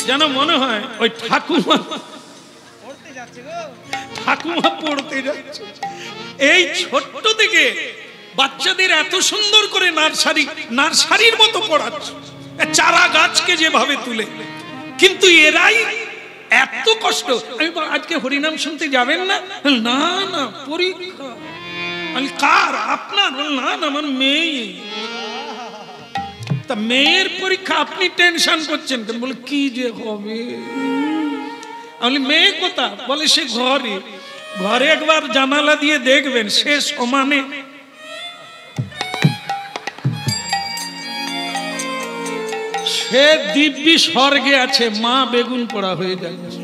যেন মনে হয় ওই ঠাকুমা পড়তে যাচ্ছে। এই ছোট্ট থেকে বাচ্চাদের এত সুন্দর করে নার্সারির মতো পড়াচ্ছে, চারা গাছকে যেভাবে তুলে। কিন্তু এরাই এত কষ্ট। আমি আজকে হরিনাম শুনতে যাবেন না? না না, পরীক্ষা। আমি কার? আপনার? না না, আমার মেয়ে। তা মেয়ের পরীক্ষা, আপনি টেনশন করছেন কেন? বলে কি যে হবে। আমি মেয়ে কোথা? বলে সে ঘরে। ঘরে একবার জানালা দিয়ে দেখবেন, সে সমানে সে দিব্যি স্বর্গে আছে। মা বেগুন পোড়া হয়ে যাচ্ছে।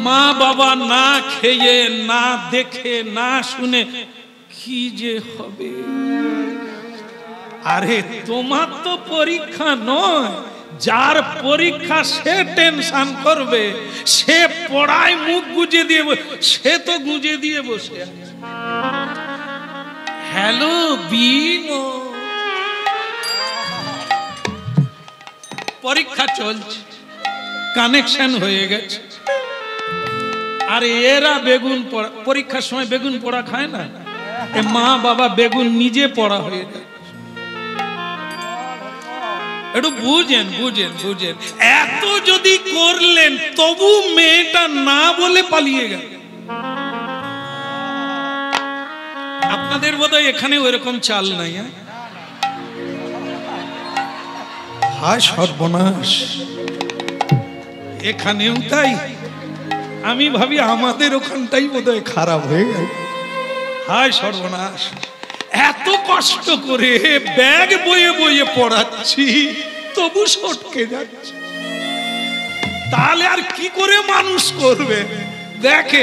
মা বাবা না খেয়ে, না দেখে, না শুনে কি যে হবে। আরে তোমার তো পরীক্ষা নয়, যার পরীক্ষা সে টেনশন করবে। সে পড়ায় মুখ গুজে দিয়ে, সে তো গুজে দিয়ে বসে আছে। হ্যালো বিনো, পরীক্ষা চলছে, কানেকশন হয়ে গেছে। আর এরা বেগুন পড়া, পরীক্ষার সময় বেগুন পোড়া খায় না। এ মা বাবা বেগুন নিজে পড়া হয়ে যায়। একটু বুঝেন বুঝেন বুঝেন। এত যদি করলেন, তবু মেয়েটা না বলে পালিয়ে গেল। আপনাদের বোধহয় এখানে ওইরকম চাল নাই। হায় সর্বনাশ, এখানেও তাই। আমি ভাবি আমাদের ওখানটাই বোধহয় খারাপ হয়ে গেল। হায় সর্বনাশ, এত কষ্ট করে ব্যাগ বয়ে বয়ে পড়াচ্ছি, তবু সটকে যাচ্ছে। তাহলে আর কি করে মানুষ করবে? দেখে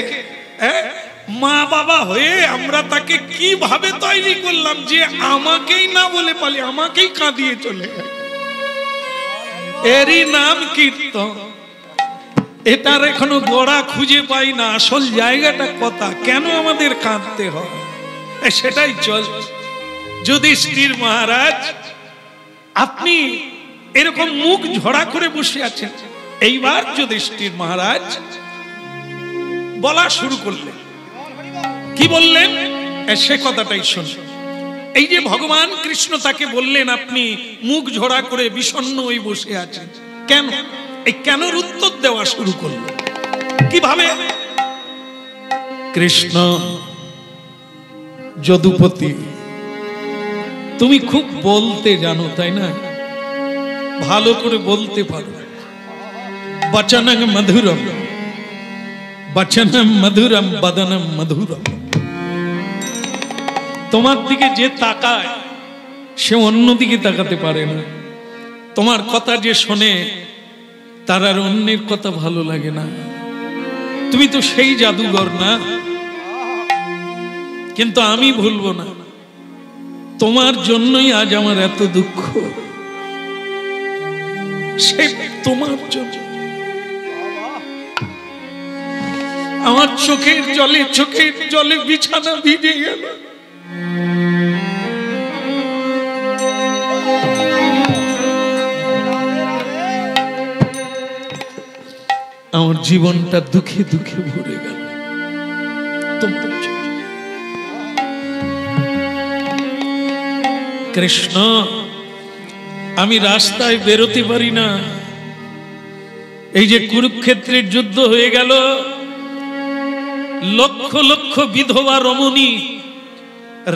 মা বাবা হয়ে আমরা তাকে কিভাবে তৈরি করলাম যে আমাকেই না বলে পালি, আমাকেই কাঁদিয়ে চলে গেল। এরই নাম কীর্তন। এটার এখনো গোড়া খুঁজে পাই না, আসল জায়গাটা কথা, কেন আমাদের কাঁদতে হয় সেটাই চল। যুধিষ্ঠির মহারাজ, আপনি এরকম মুখ ঝরা করে বসে আছেন। এইবার যুধিষ্ঠির মহারাজ বলা শুরু করলেন। কি বললেন সে কথাটাই শুন। এই যে ভগবান কৃষ্ণ তাকে বললেন আপনি মুখ ঝরা করে বিষণ্ণ হয়ে বসে আছেন, কেন? এই কেনর উত্তর দেওয়া শুরু করলো কিভাবে? কৃষ্ণ, যদুপতি, তুমি খুব বলতে জানো তাই না? ভালো করে বলতে পারো। বচনং মধুরম, বচনম মধুরম, বদনম মধুরম। তোমার দিকে যে তাকায় সে অন্যদিকে তাকাতে পারে না। তোমার কথা যে শোনে তার আর অন্যের কথা ভালো লাগে না। তুমি তো সেই জাদুঘর না? কিন্তু আমি ভুলবো না, তোমার জন্যই আজ আমার এত দুঃখ। সে তোমার জন্য। আমার চোখের জলে বিছানা ভিজে গেল। আমার জীবনটা দুঃখে দুঃখে ভরে গেল তোমার জন্য। কৃষ্ণ, আমি রাস্তায় বেরোতে পারি না। এই যে কুরুক্ষেত্রের যুদ্ধ হয়ে গেল, লক্ষ লক্ষ বিধবা রমণী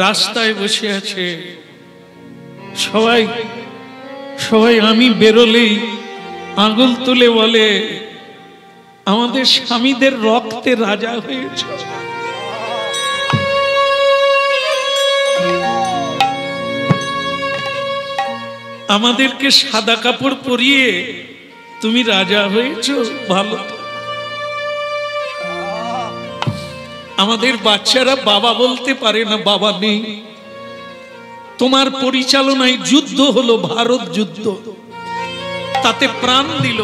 রাস্তায় বসে আছে। সবাই আমি বেরোলেই আঙুল তুলে বলে আমাদের স্বামীদের রক্তে রাজা হয়েছে। আমাদেরকে সাদা কাপড় পরিয়ে তুমি রাজা হয়েছো, ভালো। আমাদের বাচ্চারা বাবা বলতে পারে না, বাবা নেই। তোমার পরিচালনায় যুদ্ধ হলো, ভারত যুদ্ধ, তাতে প্রাণ দিল।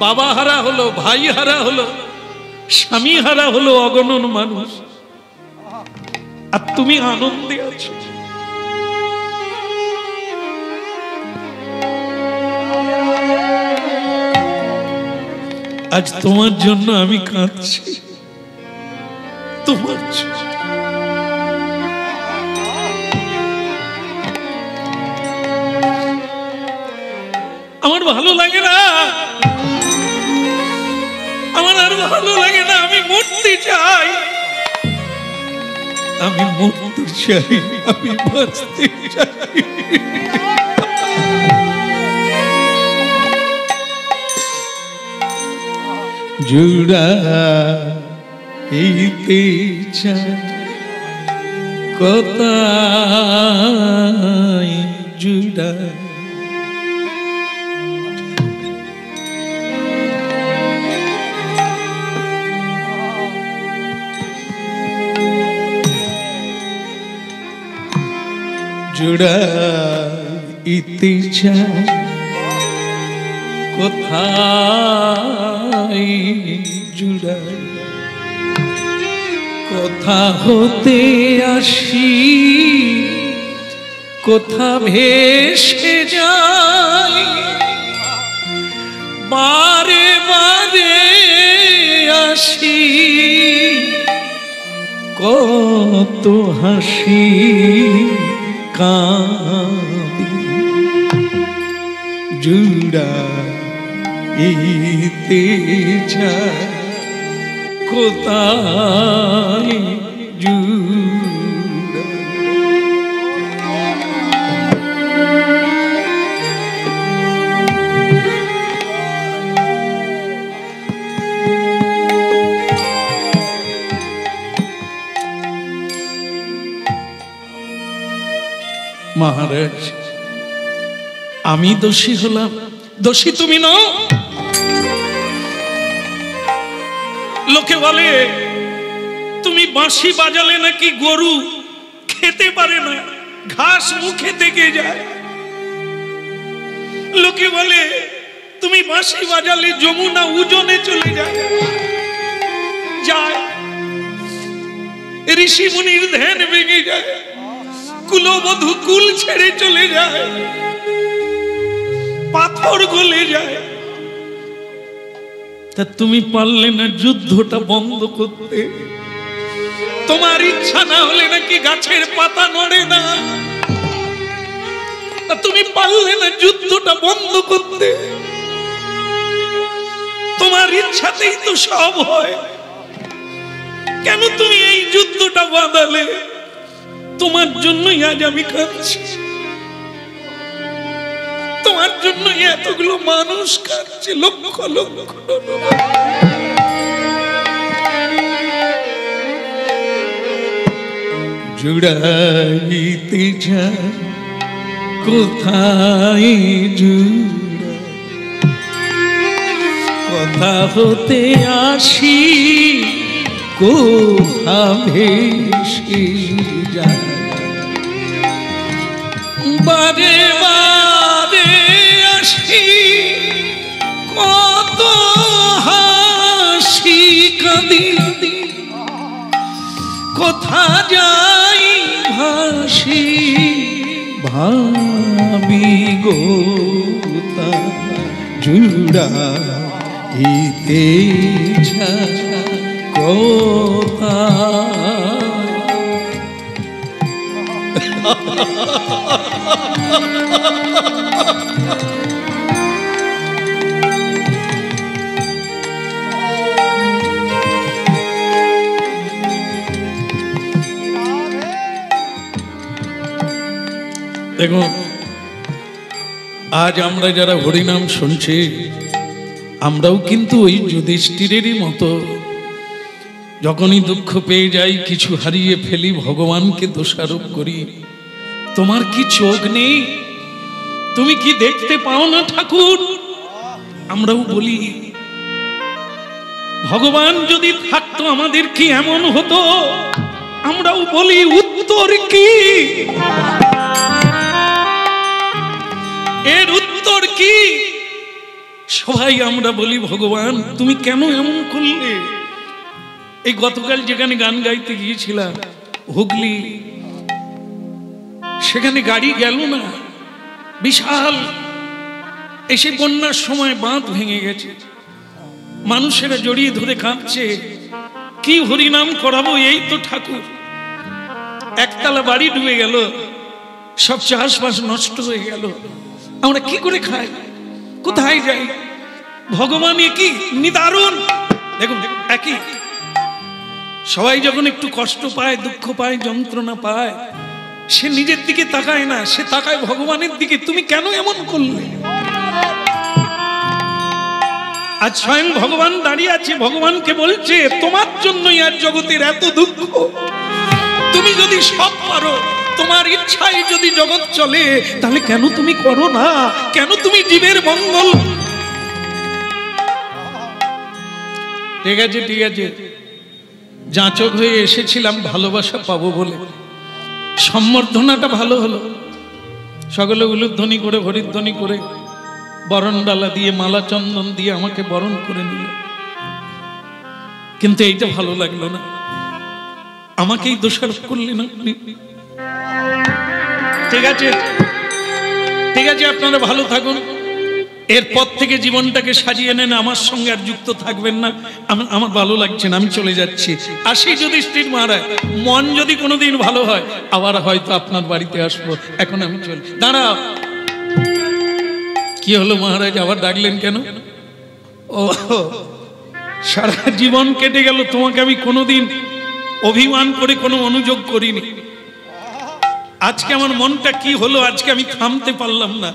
বাবা হারা হলো, ভাই হারা হলো, স্বামী হারা হলো অগণন মানুষ, আর তুমি আনন্দে আছো। আজ তোমার জন্য আমি কাঁদছি, তোমার জন্য। আমার ভালো লাগে না, আমার আর ভালো লাগে না। আমি মরতে চাই, আমি মরতে চাই, আমি বাঁচতে চাই। জুড়াইতে চাই কোথায় জুড়াই, জুড়াইতে চাই কোথায় জুড়াই, কোথা হতে আসি কোথা ভেসে যাই, বারে বারে আসি কত হাসি কাঁদি, জুড়াইতে চাই কোথায় মহারাজ, আমি দোষী হলাম, দোষী তুমি নও। লোকে বলে তুমি বাঁশি বাজালে নাকি গরু খেতে পারে না, ঘাস মুখে থেকে যায়। লোকে বলে তুমি বাঁশি বাজালে যমুনা উজনে চলে যায়। ঋষি মুনির ধ্যান ভেঙে যায়, কুলবধূ কুল ছেড়ে চলে যায়, পাথর গলে যায়। তা তুমি পারলে না যুদ্ধটা বন্ধ করতে? তোমার ইচ্ছা না হলে নাকি গাছের পাতা নড়ে না। তুমি পারলে না যুদ্ধটা বন্ধ করতে? তোমার ইচ্ছাতেই তো সব হয়, কেন তুমি এই যুদ্ধটা বাঁধালে? তোমার জন্যই আজ আমি কাঁদছি, তোমার জন্যই এতগুলো মানুষ কাঁদছে, লক্ষ লক্ষ। জুড়াইতে যায় কোথায় জুড়া, কথা হতে আসি কোথা ভেসে যায়। বারে বারে আসি কত হাসি কাঁদি, কোথা যাই ভাসি ভাবি গো জুড়াইতে যায় কোথা। দেখো, আজ আমরা যারা হরিনাম শুনছি, আমরাও কিন্তু ওই যুধিষ্ঠিরেরই মতো যখনই দুঃখ পেয়ে যাই, কিছু হারিয়ে ফেলি, ভগবানকে দোষারোপ করি। তোমার কি চোখ নেই? তুমি কি দেখতে পাও না ঠাকুর? আমরাও বলি ভগবান যদি থাকতো আমাদের কি এমন হতো? আমরাও বলি উত্তর কি? এর উত্তর কি? সবাই আমরা বলি ভগবান তুমি কেন এমন করলে? এই গতকাল যেখানে গান গাইতে গিয়েছিলাম হুগলি, সেখানে গাড়ি গেল না, বিশাল। এসে বন্যার সময় বাঁধ ভেঙে গেছে, মানুষেরা জড়িয়ে ধরে কাঁদছে, কি হরিনাম করাবো? এই তো ঠাকুর। একতলা বাড়ি ডুবে গেল, সব চাষবাস নষ্ট হয়ে গেল, আমরা কি করে খাই? কোথায় যাই? ভগবান একই নিদারুণ। দেখুন একই, সবাই যখন একটু কষ্ট পায়, দুঃখ পায়, যন্ত্রণা পায়, সে নিজের দিকে তাকায় না, সে তাকায় ভগবানের দিকে। তুমি কেন এমন করলে? আজ স্বয়ং ভগবান দাঁড়িয়ে আছে, ভগবানকে বলছে তোমার জন্যই আজ জগতের এত দুঃখ। তুমি যদি সব পারো, তোমার ইচ্ছায় যদি জগৎ চলে, তাহলে কেন তুমি করো না? কেন তুমি জীবের মঙ্গল? ঠিক আছে ঠিক আছে, যাচক হয়ে এসেছিলাম ভালোবাসা পাবো বলে। সম্বর্ধনাটা ভালো হলো, সকলে উলুধ্বনি করে হরিধ্বনি করে বরণডালা দিয়ে মালা চন্দন দিয়ে আমাকে বরণ করে নিল, কিন্তু এইটা ভালো লাগলো না। আমাকেই দোষারোপ করলেন আপনি। ঠিক আছে ঠিক আছে, আপনারা ভালো থাকুন, এরপর থেকে জীবনটাকে সাজিয়ে নেন, আমার সঙ্গে আর যুক্ত থাকবেন না। আমার ভালো লাগছে না, আমি চলে যাচ্ছি। আসি যুধিষ্ঠির মহারাজ, মন যদি কোনোদিন ভালো হয় আবার হয়তো আপনার বাড়িতে আসবো। এখন আমি চলি। দাঁড়াও, কি হলো মহারাজ, আবার ডাকলেন কেন? ও, সারা জীবন কেটে গেল, তোমাকে আমি কোনোদিন অভিমান করে কোনো অনুযোগ করিনি। আজকে আমার মনটা কি হলো, আজকে আমি থামতে পারলাম না,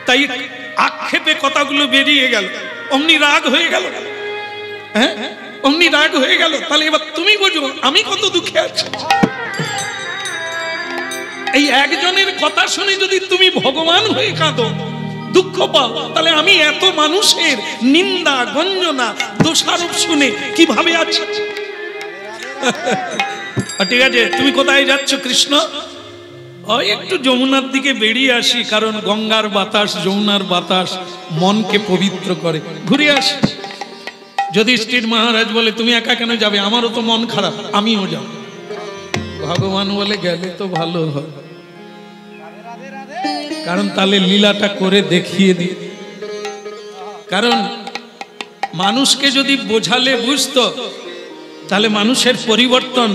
তাই আক্ষেপে কথাগুলো বেরিয়ে গেল, অমনি রাগ হয়ে গেল। হ্যাঁ, অমনি রাগ হয়ে গেল। তাহলে এবার তুমি বোঝো আমি কত দুঃখে আছি। এই একজনের কথা শুনে যদি তুমি ভগবান হয়ে কাঁদো, দুঃখ পাও, তাহলে আমি এত মানুষের নিন্দা গঞ্জনা দোষারোপ শুনে কিভাবে আছি? ঠিক আছে, তুমি কোথায় যাচ্ছ কৃষ্ণ? ওই একটু যমুনার দিকে বেরিয়ে আসি, কারণ গঙ্গার বাতাস, যমুনার বাতাস মনকে পবিত্র করে, ঘুরে আসি। যুধিষ্ঠির মহারাজ বলে তুমি একা কেন যাবে? আমারও তো মন খারাপ, আমিও যাব। ভগবান বলে গেলে তো ভালো হয়, কারণ তাহলে লীলাটা করে দেখিয়ে দিই। কারণ মানুষকে যদি বোঝালে বুঝতো, তাহলে মানুষের পরিবর্তন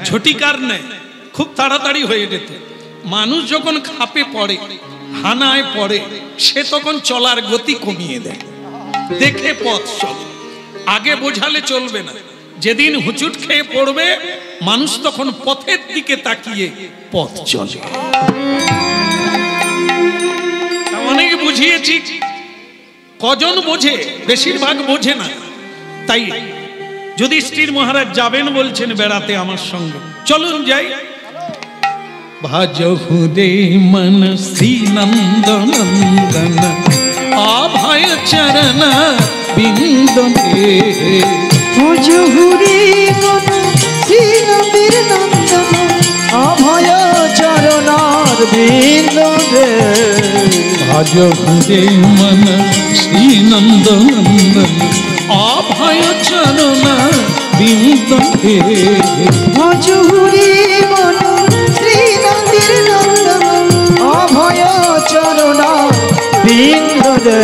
ঝটিকার নেই, খুব তাড়াতাড়ি হয়ে যেত। মানুষ যখন খাপে পড়ে, হানায় পড়ে, সে তখন চলার গতি কমিয়ে দেয়, দেখে পথ চলে। আগে বোঝালে চলবে না। যেদিন হুচুট খেয়ে পড়বে মানুষ, তখন পথের দিকে তাকিয়ে পথ চলে। অনেকে বুঝিয়েছি, কজন বোঝে? বেশিরভাগ বোঝে না। তাই যুধিষ্ঠির মহারাজ যাবেন বলছেন বেড়াতে আমার সঙ্গে, চলুন যাই। ভাজহু রে মন শ্রী নন্দ নন্দন অভয় চরণ বিন্দে। ভাজহু রে মন শ্রী নন্দের নন্দন অভয় চরণার বিন্দে। ভাজহু রে মন শ্রী নন্দ নন্দন অভয় চরণ বিন্দে। ভাজহু রে মন শ্রী নন্দের নন্দন অভয় চরণার বিন্দে।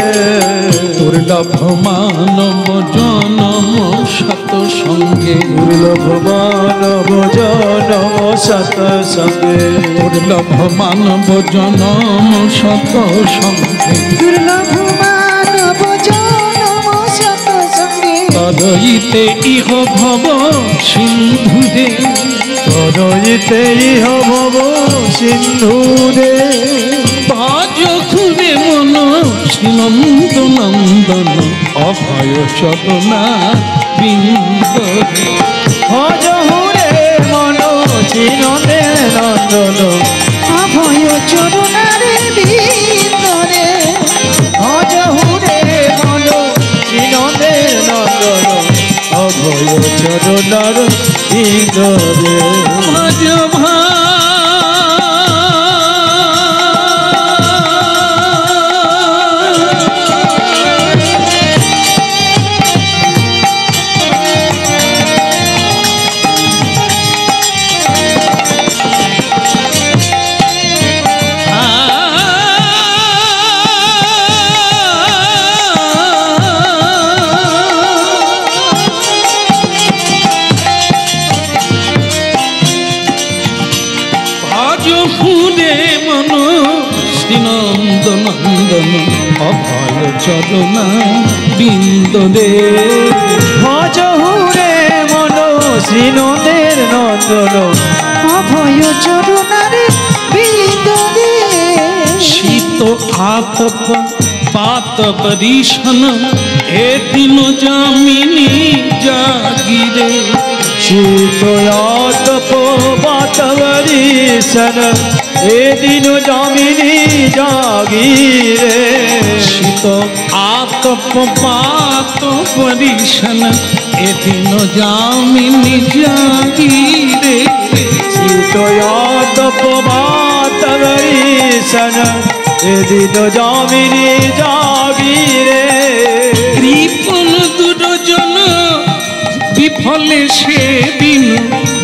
দুর্লভ মানব জনম শত সঙ্গে, দুর্লভ মানব জনম শত সঙ্গে, দুর্লভ মানব জনম শত সঙ্গে, দুর্লভ মানব জনম শত সঙ্গে। তরইতে ইহ ভব সিন্ধুরে, তরইতে ইহ ভব সিন্ধুরে। ভাজহু রে মন শ্রী নন্দ নন্দন অভয় চরণা বিন্দে। ভাজহু রে মন শ্রী নন্দের নন্দন অভয় চরণার বিন্দে। ভাজহু রে মন শ্রী নন্দের নন্দন অভয় চরণার বিন্দে। ভাজ নন্দন অভয় চরণা বিন্দে। ভাজহু রে মন শ্রী নন্দের নন্দন অভয় চরণার বিন্দে। শীত আতপ পাতপ ঋষণ এ দিন যামিনী জাগিরে। শীত আতপ বাতবরিশন এ দিন যামিনী জাগিরে। শীত আতপ পাতপ ঋষণ এ দিন যামিনী জাগিরে। শীত আতপ বাতবরিশন এ দিন যামিনী জাগিরে। কৃপণ দুর্জন বিফলে সেদিন,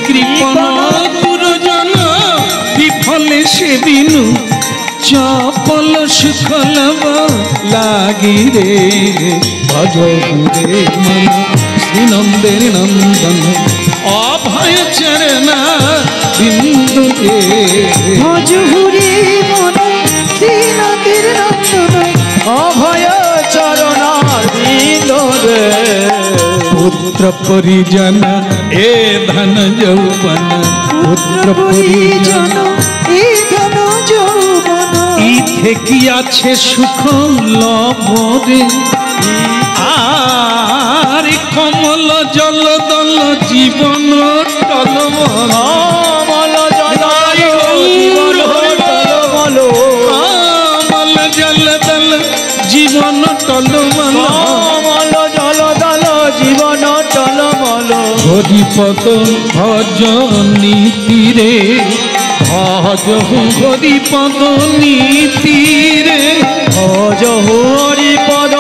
কৃপণ দুর্জন বিফলে সেদিন চপল সুখলব লাগিরে। ভজহু রে মন শ্রী নন্দের নন্দন অভয় চরণা বিন্দে। ভাজহু রে মন শ্রী নন্দের নন্দন অভয় চরণার বিন্দে। পুত্র পরিজন এ ধন যৌবন, পুত্র পরিজন এ ধন যৌবন। ইথে কি আছে সুখ লভরে। আর কমল জল দল জীবন টলমল, কমল জল জীবন টলমল, কমল জল দল জীবন টলমল। কমল জল দল জীবন টলমল। হরিপদ ভজ নীতিরে, ভজ হরিপদ নীতিরে, ভজ হরিপদ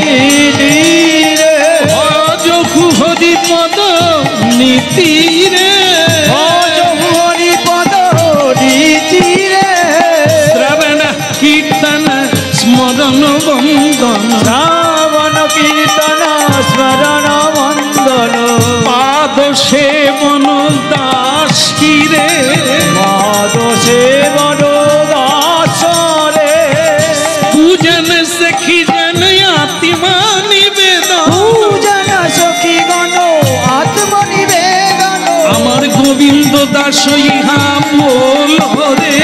নীতিরে, ভজ হরিপদ নীতিরে, ভজ হরিপদ নীতিরে, শ্রবণ কীর্তন স্মরণ বন্দন, শ্রাবণ কীর্তন স্মরণ বন্দন, পাদ সেবন দাস কিরে, পাদ সেবন দাস রে, পূজন সখী জন আত্মা নিবেদন, পূজন সখী গণ আত্মনিবেদন, আমার গোবিন্দ দাস ইহা বল রে,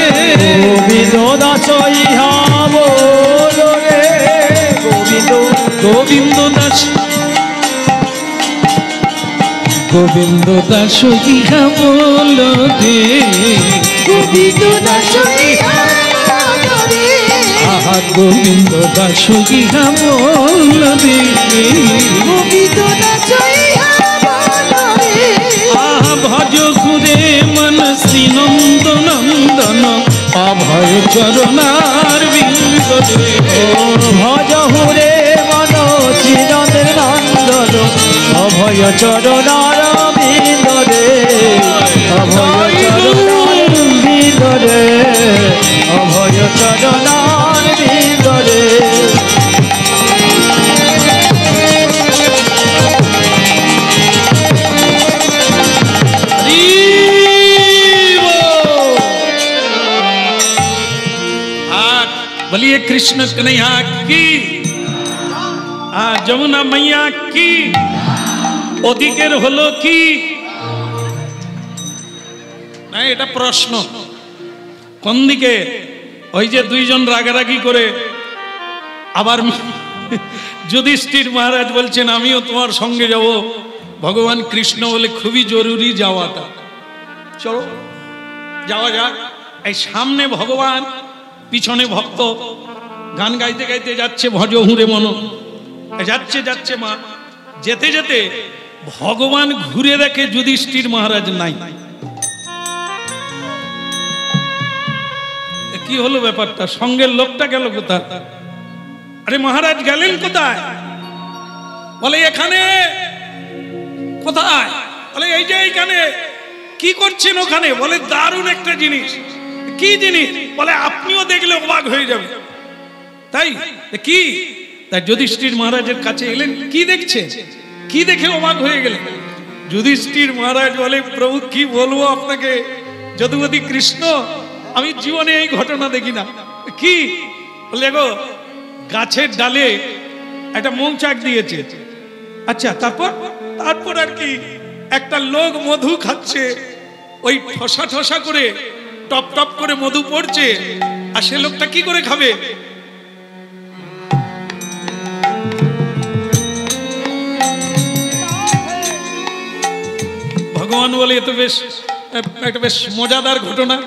গোবিন্দ দাস ইহা বল রে, গোবিন্দ দাস, গোবিন্দ দাস ইহা বল রে, গোবিন্দ দাস ইহা বল রে, আহা গোবিন্দ দাস ইহা বল রে, গোবিন্দ দাস ইহা বল রে, আহা ভজ ঘুরে মন শ্রী নন্দ নন্দন, অভয় চরণার বিন্দ রে, ভজ হুরে মন শ্রীনন্দের নন্দন, অভয় চরণার বিন্দ রে, অভয় চরণার বিন্দ রে, অভয় চরণার বিন্দ রে। बोलिए कृष्ण कन्हैया की, যমুনা মাইয়া কি, ওদিকের হলো কি না, এটা প্রশ্ন। কোন দিকে? ওই যে দুইজন রাগারাগি করে আবার যুধিষ্ঠির মহারাজ বলছেন আমিও তোমার সঙ্গে যাব, ভগবান কৃষ্ণ বলে খুবই জরুরি যাওয়াটা, চলো যাওয়া যাক। এই সামনে ভগবান, পিছনে ভক্ত, গান গাইতে গাইতে যাচ্ছে ভজ হুরে মন, যাচ্ছে যাচ্ছে মা, যেতে যেতে ভগবান ঘুরে দেখে যুধিষ্ঠির মহারাজ নাই। কি হলো ব্যাপারটা? সঙ্গের লোকটা গেল কোথায়? আরে মহারাজ গেলেন কোথায়? বলে এখানে। কোথায়? বলে এই যে এইখানে। কি করছেন ওখানে? বলে দারুণ একটা জিনিস। কি জিনিস? বলে আপনিও দেখলে অবাক হয়ে যাবে। তাই কি? তাই যুধিষ্ঠির মহারাজের কাছে এলেন, কি দেখছেন? কি দেখে অবাক হয়ে গেলেন? যুধিষ্ঠির মহারাজ বলে প্রভু কি বলবো আপনাকে, যদুপতি কৃষ্ণ, আমি জীবনে এই ঘটনা দেখি না। কি? বলে গো, গাছের ডালে একটা মৌচাক দিয়েছে। আচ্ছা, তারপর? তারপর আর কি, একটা লোক মধু খাচ্ছে, ওই ঠসা ঠসা করে টপ টপ করে মধু পড়ছে, আর সে লোকটা কি করে খাবে? ভগবান বলে এ তো বেশ একটা বেশ মজাদার ঘটনা,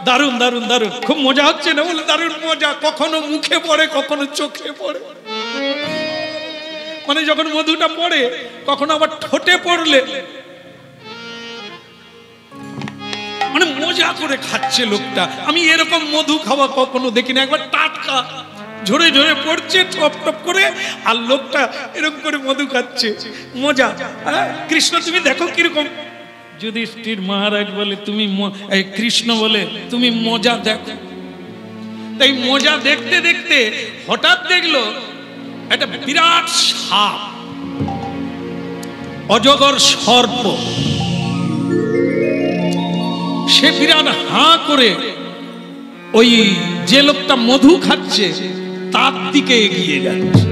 দারুণ দারুণ দারুণ, খুব মজা হচ্ছে না? বলে দারুণ মজা, কখনো মুখে পড়ে কখনো চোখে পড়ে, মানে যখন মধুটা পড়ে কখনো আবার ঠোঁটে পড়লে, মানে মজা করে খাচ্ছে লোকটা। আমি এরকম মধু খাওয়া কখনো দেখিনি, একবার টাটকা ঝরে ঝরে পড়ছে টপ টপ করে, আর লোকটা এরকম করে মধু খাচ্ছে, মজা। কৃষ্ণ তুমি দেখো কিরকম। যুধিষ্ঠির মহারাজ বলে তুমি, কৃষ্ণ বলে তুমি মজা দেখো। তাই মজা দেখতে দেখতে হঠাৎ দেখলো একটা বিরাট সাপ, অজগর সর্প, সে বিরাট হাঁ করে ওই যে লোকটা মধু খাচ্ছে তার দিকে এগিয়ে যাচ্ছে।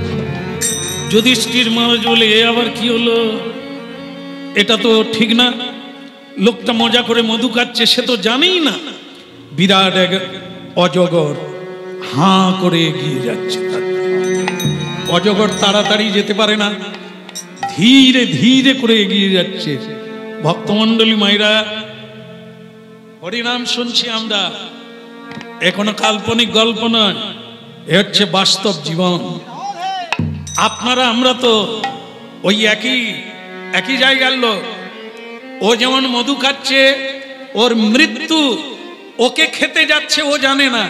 যুধিষ্ঠির মহারাজ বলে এ আবার কি হলো? এটা তো ঠিক না, লোকটা মজা করে মধু খাচ্ছে, সে তো জানেই না। বিরাট এক অজগর হাঁ করে এগিয়ে যাচ্ছে। অজগর তাড়াতাড়ি যেতে পারে না, ধীরে ধীরে করে এগিয়ে যাচ্ছে। ভক্তমণ্ডলী মায়েরা, হরিনাম শুনছি আমরা, এ কোনো কাল্পনিক গল্প নয়, এ হচ্ছে বাস্তব জীবন। আপনারা আমরা তো ওই একই জায়গার লোক, ও যেমন মধু খাচ্ছে, ওর মৃত্যু ওকে খেতে যাচ্ছে ও জানে না।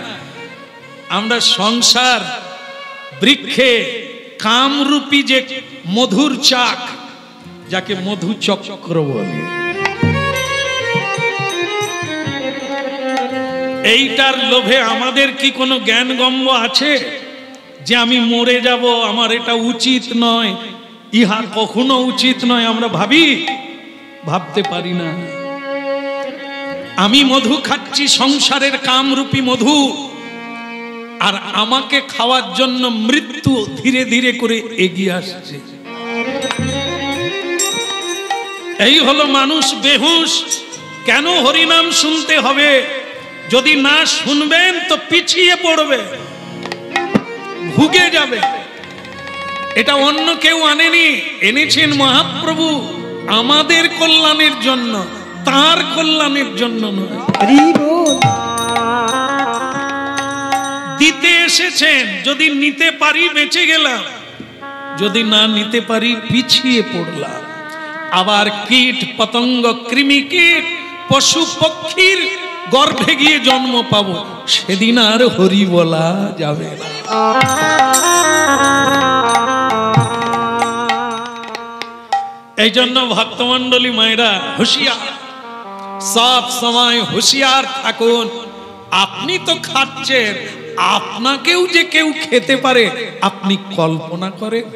আমরা সংসার বৃক্ষে কামরূপী যে মধুর চাক, যাকে মধু চক্র বলে, এইটার লোভে আমাদের কি কোনো জ্ঞানগম্য আছে যে আমি মরে যাব, আমার এটা উচিত নয়, ইহা কখনো উচিত নয়? আমরা ভাবতে পারি না। আমি মধু খাচ্ছি, সংসারের কামরূপী মধু, আর আমাকে খাওয়ার জন্য মৃত্যু ধীরে ধীরে করে এগিয়ে আসছে। এই হলো মানুষ বেহুশ। কেন হরিনাম শুনতে হবে? যদি না শুনবেন তো পিছিয়ে পড়বে, ভুগে যাবে। এটা অন্য কেউ আনেনি, এনেছেন মহাপ্রভু আমাদের কল্যাণের জন্য, তার কল্যাণের জন্য নয়। দিতে এসেছেন, যদি নিতে পারি বেঁচে গেলাম, যদি না নিতে পারি পিছিয়ে পড়লাম। আবার কীট পতঙ্গ কৃমি কীট পশু পক্ষীর গর্ভে গিয়ে জন্ম পাবো, সেদিন আর হরি বলা যাবে না। এই জন্য ভক্তমণ্ডলী মায়েরা হুঁশিয়ার, সব সময় হুঁশিয়ার থাকুন। আপনি তো খাচ্ছেন, আপনাকেও যে কেউ খেতে পারে আপনি কল্পনা করেন?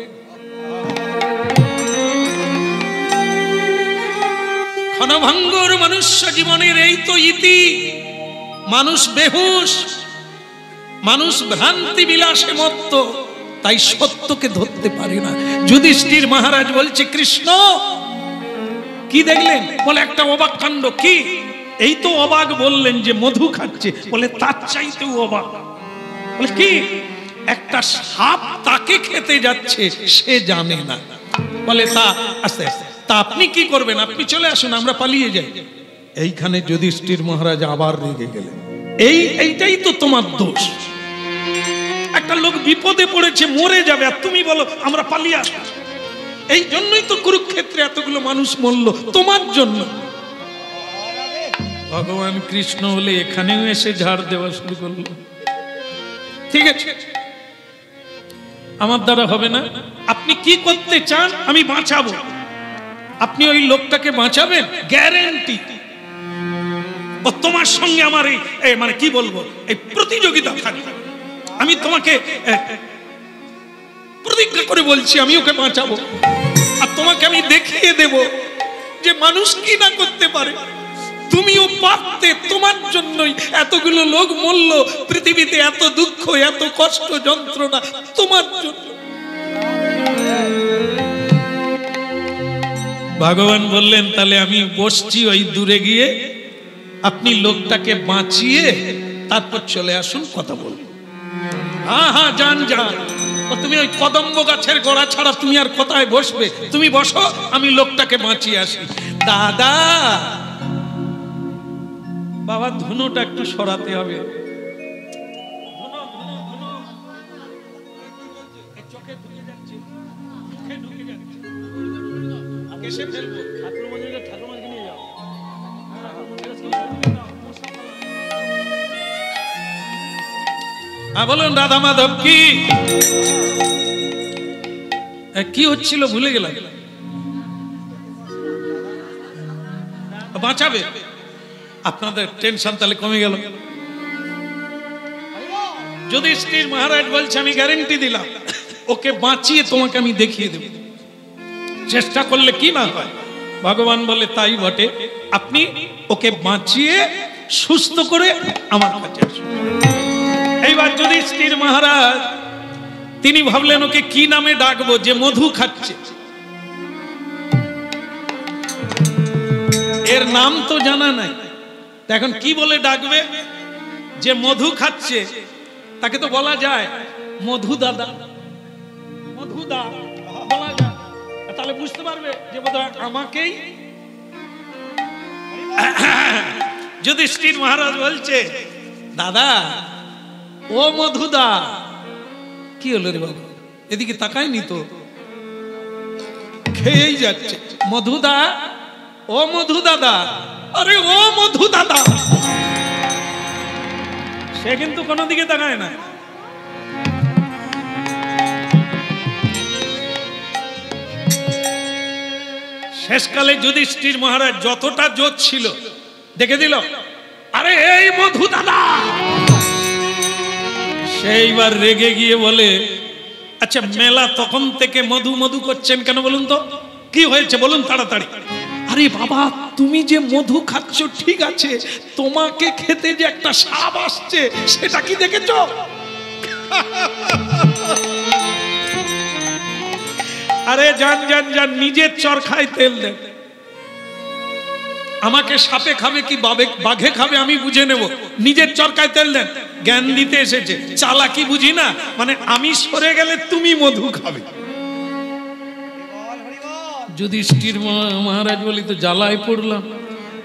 ক্ষণভঙ্গুর মনুষ্য জীবনের এই তো ইতি। মানুষ বেহুশ, মানুষ ভ্রান্তি বিলাসে মত্ত, তাই সত্যকে ধরতে পারে না। যুধিষ্ঠির মহারাজ বলছে, কৃষ্ণ কি দেখলেন? বলে একটা অবাক কাণ্ড। কি? এই তো অবাক বললেন যে মধু খাচ্ছে, বলে তার চাইতেও অবাক। বলে কি? একটা সাপ তাকে খেতে যাচ্ছে, সে জানে না। বলে তা আস্তে আস্তে, তা আপনি কি করবেন? আপনি চলে আসুন, আমরা পালিয়ে যাই। এইখানে যুধিষ্ঠির মহারাজ আবার রেগে গেলেন। এইটাই তো তোমার দোষ। একটা লোক বিপদে পড়েছে, মরে যাবে, আর তুমি বলো আমরা পালিয়ে আসি। এই জন্যই তো কুরুক্ষেত্রে এতগুলো মানুষ মরল, তোমার জন্য। ভগবান কৃষ্ণ হলে এখানেও এসে ঝাড় দেওয়া শুরু করলো। ঠিক আছে, আমার দ্বারা হবে না। আপনি কি করতে চান? আমি বাঁচাবো। আপনি ওই লোকটাকে বাঁচাবেন, গ্যারান্টি। ও তোমার সঙ্গে আমার এই মানে কি বলবো, এই প্রতিযোগিতা থাকবে। আমি তোমাকে প্রতিজ্ঞা করে বলছি আমি ওকে বাঁচাবো, আর তোমাকে আমি দেখিয়ে দেব যে মানুষ কি না করতে পারে। তুমিও পারতে, তোমার জন্যই এতগুলো লোক মরল পৃথিবীতে, এত দুঃখ, এত কষ্ট, যন্ত্রণা তোমার জন্য। ভগবান বললেন, তাহলে আমি বসছি ওই দূরে গিয়ে, আপনি লোকটাকে বাঁচিয়ে তারপর চলে আসুন, কথা বলবো। হ্যাঁ হ্যাঁ, যান যান। তুমি ওই কদম্ব গাছের গোড়া ছাড়া তুমি আর কোথায় বসবে? তুমি বসো, আমি লোকটাকে বাঁচিয়ে আসি। দাদা, বাবা ধুনোটা একটু সরাতে হবে। চোখে ঢুকে যাচ্ছে, মুখে ঢুকে যাচ্ছে, কেসে ফেলবো। ঠাকুরমাকে নিয়ে যাও। বলুন রাধা মাধব কি? কি হচ্ছিল ভুলে গেলাম। বাঁচাবে, আপনাদের টেনশন তাহলে কমে গেল। যুধিষ্ঠির মহারাজ বলছে, আমি গ্যারান্টি দিলাম, ওকে বাঁচিয়ে তোমাকে আমি দেখিয়ে দেব, চেষ্টা করলে কি না হয়। ভগবান বলে, তাই বটে, আপনি ওকে বাঁচিয়ে সুস্থ করে আমার কাছে আসুন। এইবার যুধিষ্ঠির মহারাজ তিনি ভাবলেন ওকে কি নামে ডাকবো, যে মধু খাচ্ছে। এর নাম তো জানা নাই, এখন কি বলে ডাকবে? যে মধু খাচ্ছে তাকে তো বলা যায় মধু দাদা, মধুদা বলা যায়, তাহলে বুঝতে পারবে যে বোধহয় আমাকেই। যুধিষ্ঠির মহারাজ বলছে, দাদা ও মধুদা। কি হলো রে বাবা? এদিকে তাকায়নি তো, খেয়েই যাচ্ছে। মধুদা ও মধু দাদা, আরে ও মধু দাদা, সে কিন্তু কোনো দিকে তাকায় না। শেষকালে যুধিষ্ঠির মহারাজ যতটা জোর ছিল দেখে দিল, আরে এই মধু দাদা। সেইবার রেগে গিয়ে বলে, আচ্ছা মেলা তখন থেকে মধু মধু করছেন কেন বলুন তো, কি হয়েছে বলুন তাড়াতাড়ি। আরে বাবা, তুমি যে মধু খাচ্ছ ঠিক আছে, তোমাকে খেতে যে একটা সাপ আসছে সেটা কি দেখেছো? আরে যান যান যান, নিজের চরখায় তেল দেন। আমাকে সাপে খাবে কি বাঘে খাবে আমি বুঝে নেব, নিজের চরকায় তেল দেন। জ্ঞান দিতে এসেছে, চালাকি বুঝি না, মানে আমি সরে গেলে তুমি মধু খাবে। যুধিষ্ঠির মহারাজ বলি, তো জ্বালায় পড়লাম,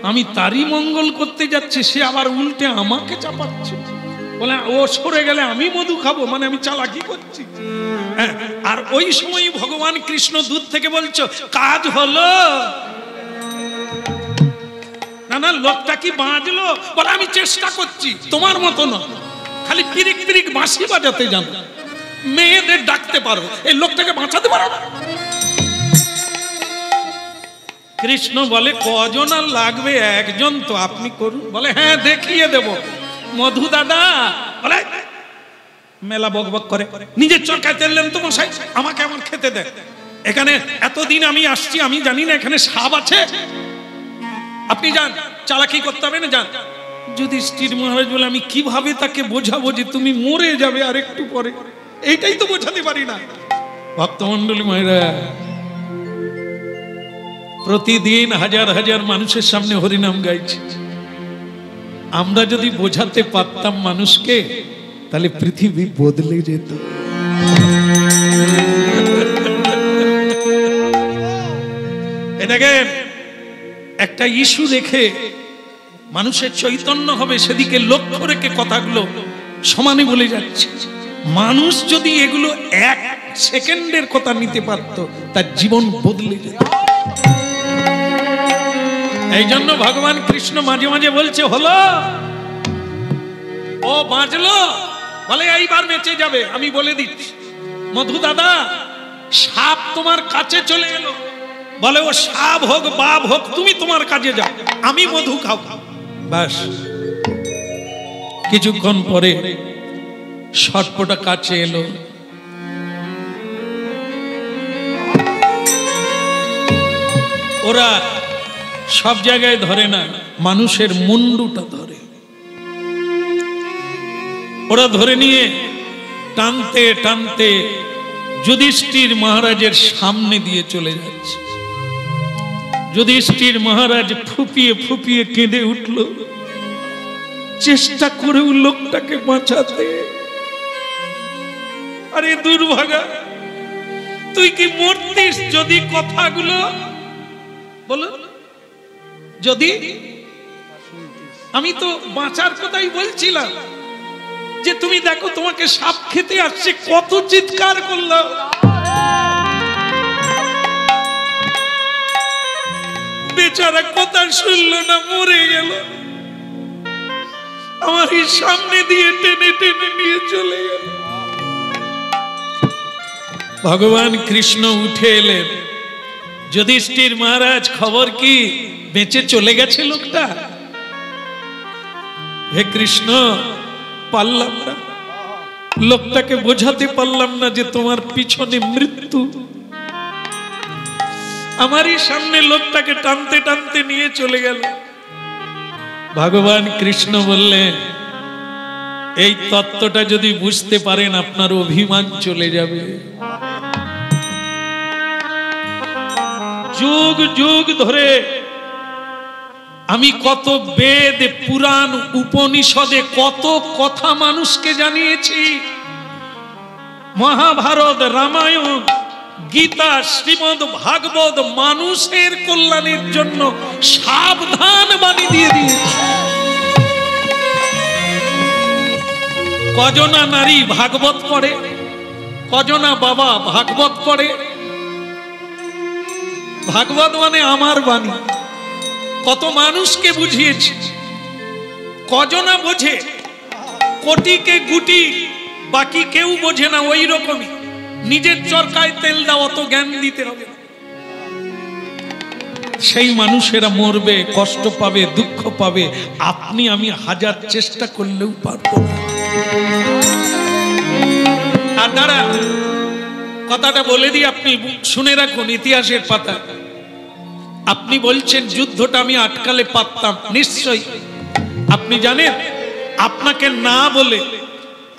আমি তারই মঙ্গল করতে যাচ্ছি, সে আবার উল্টে আমাকে চাপাচ্ছে। বলে ও সরে গেলে আমি মধু খাবো, মানে আমি চালাকি করছি। হ্যাঁ, আর ওই সময় ভগবান কৃষ্ণ দূর থেকে বলছো কাজ হলো না, না লোকটা কি বাঁচলো? বলে আমি চেষ্টা করছি, তোমার মতো না, খালি পিরিক পিরিক বাঁশি বাজাতে জানো, মেয়েদের ডাকতে পারো, এই লোকটাকে বাঁচাতে পারো না। কৃষ্ণ বলে কজন আর লাগবে, একজন তো, আপনি করুন। বলে হ্যাঁ দেখিয়ে দেব। মধু দাদা বলে মেলা বক বক করে, নিজের চরকায় তেল দেন তো মশাই, আমাকে আমার খেতে দেন। এখানে এতদিন আমি আসছি, আমি জানি না এখানে সাপ আছে, আপনি যান, চালাকি করতে হবে না, যান। যুধিষ্ঠির মহারাজ বলে আমি কিভাবে তাকে বোঝাবো যে তুমি মরে যাবে আর একটু পরে, এইটাই তো বোঝাতে পারি না। ভক্তমন্ডলী মায়েরা, প্রতিদিন হাজার হাজার মানুষের সামনে হরিনাম গাইছে। আমরা যদি বোঝাতে পারতাম মানুষকে, তাহলে পৃথিবী বদলে যেত। এটাকে একটা ইস্যু রেখে মানুষের চৈতন্য হবে সেদিকে লক্ষ্য রেখে কথাগুলো সমানে বলে যাচ্ছে। মানুষ যদি এগুলো এক সেকেন্ডের কথা নিতে পারত, তার জীবন বদলে যেত। এই জন্য ভগবান কৃষ্ণ মাঝে মাঝে বলছে হলো, ও বাঁচলো, বলে এইবার বেঁচে যাবে। আমি বলে দিচ্ছি মধু দাদা, সাপ তোমার কাছে চলে এলো, বলে ও সাপ হোক বাপ হোক, তুমি তোমার কাজে যাও, আমি মধু খাও। ব্যাস, কিছুক্ষণ পরে সর্পটা কাছে এলো, ওরা সব জায়গায় ধরে না, মানুষের মুন্ডুটা ধরে। ওরা ধরে নিয়ে টানতে টানতে যুধিষ্ঠির মহারাজের সামনে দিয়ে চলে যাচ্ছে। যুধিষ্ঠির মহারাজ ফুপিয়ে ফুপিয়ে কেঁদে উঠল, চেষ্টা করেও লোকটাকে বাঁচাতে। আরে দুর্ভাগা, তুই কি মরতিস যদি কথাগুলো বলো, যদি আমি তো বাঁচার কথাই বলছিলাম, যে তুমি দেখো তোমাকে সাপ খেতে আসছে, কত চিৎকার করলো। বেচারা কথা শুনলো না, মরে গেল। আমার সামনে দিয়ে টেনে টেনে নিয়ে চলে গেল। ভগবান কৃষ্ণ উঠে এলেন। যুধিষ্ঠির মহারাজ খবর কি, বেঁচে চলে গেছে লোকটা? হে কৃষ্ণ, পারলাম না, লোকটাকে বোঝাতে পারলাম না যে তোমার পিছনে মৃত্যু। আমারই সামনে লোকটাকে টানতে টানতে নিয়ে চলে গেল। ভগবান কৃষ্ণ বললেন, এই তত্ত্বটা যদি বুঝতে পারেন আপনার অভিমান চলে যাবে। যুগ যুগ ধরে আমি কত বেদ, পুরাণ, উপনিষদে কত কথা মানুষকে জানিয়েছি। মহাভারত, রামায়ণ, গীতা, শ্রীমদ ভাগবত মানুষের কল্যাণের জন্য সাবধান বাণী দিয়ে দিয়েছে। কজনা নারী ভাগবত পড়ে, কজনা বাবা ভাগবত পড়ে। ভাগবত মানে আমার বাণী, কত মানুষকে বুঝিয়েছি, কজনা বোঝে? কোটিকে গুটি, বাকি কেউ বোঝে না। ওই রকমই নিজের চরকায় তেল দাও, অত জ্ঞান দিতে হবে। সেই মানুষেরা মরবে, কষ্ট পাবে, দুঃখ পাবে। আপনি আমি হাজার চেষ্টা করলেও পারবো না। আর দাঁড়া, কথাটা বলে দিই, আপনি শুনে রাখুন ইতিহাসের পাতা। আপনি বলছেন যুদ্ধটা আমি আটকালে পারতাম, নিশ্চয়ই। আপনি জানেন, আপনাকে না বলে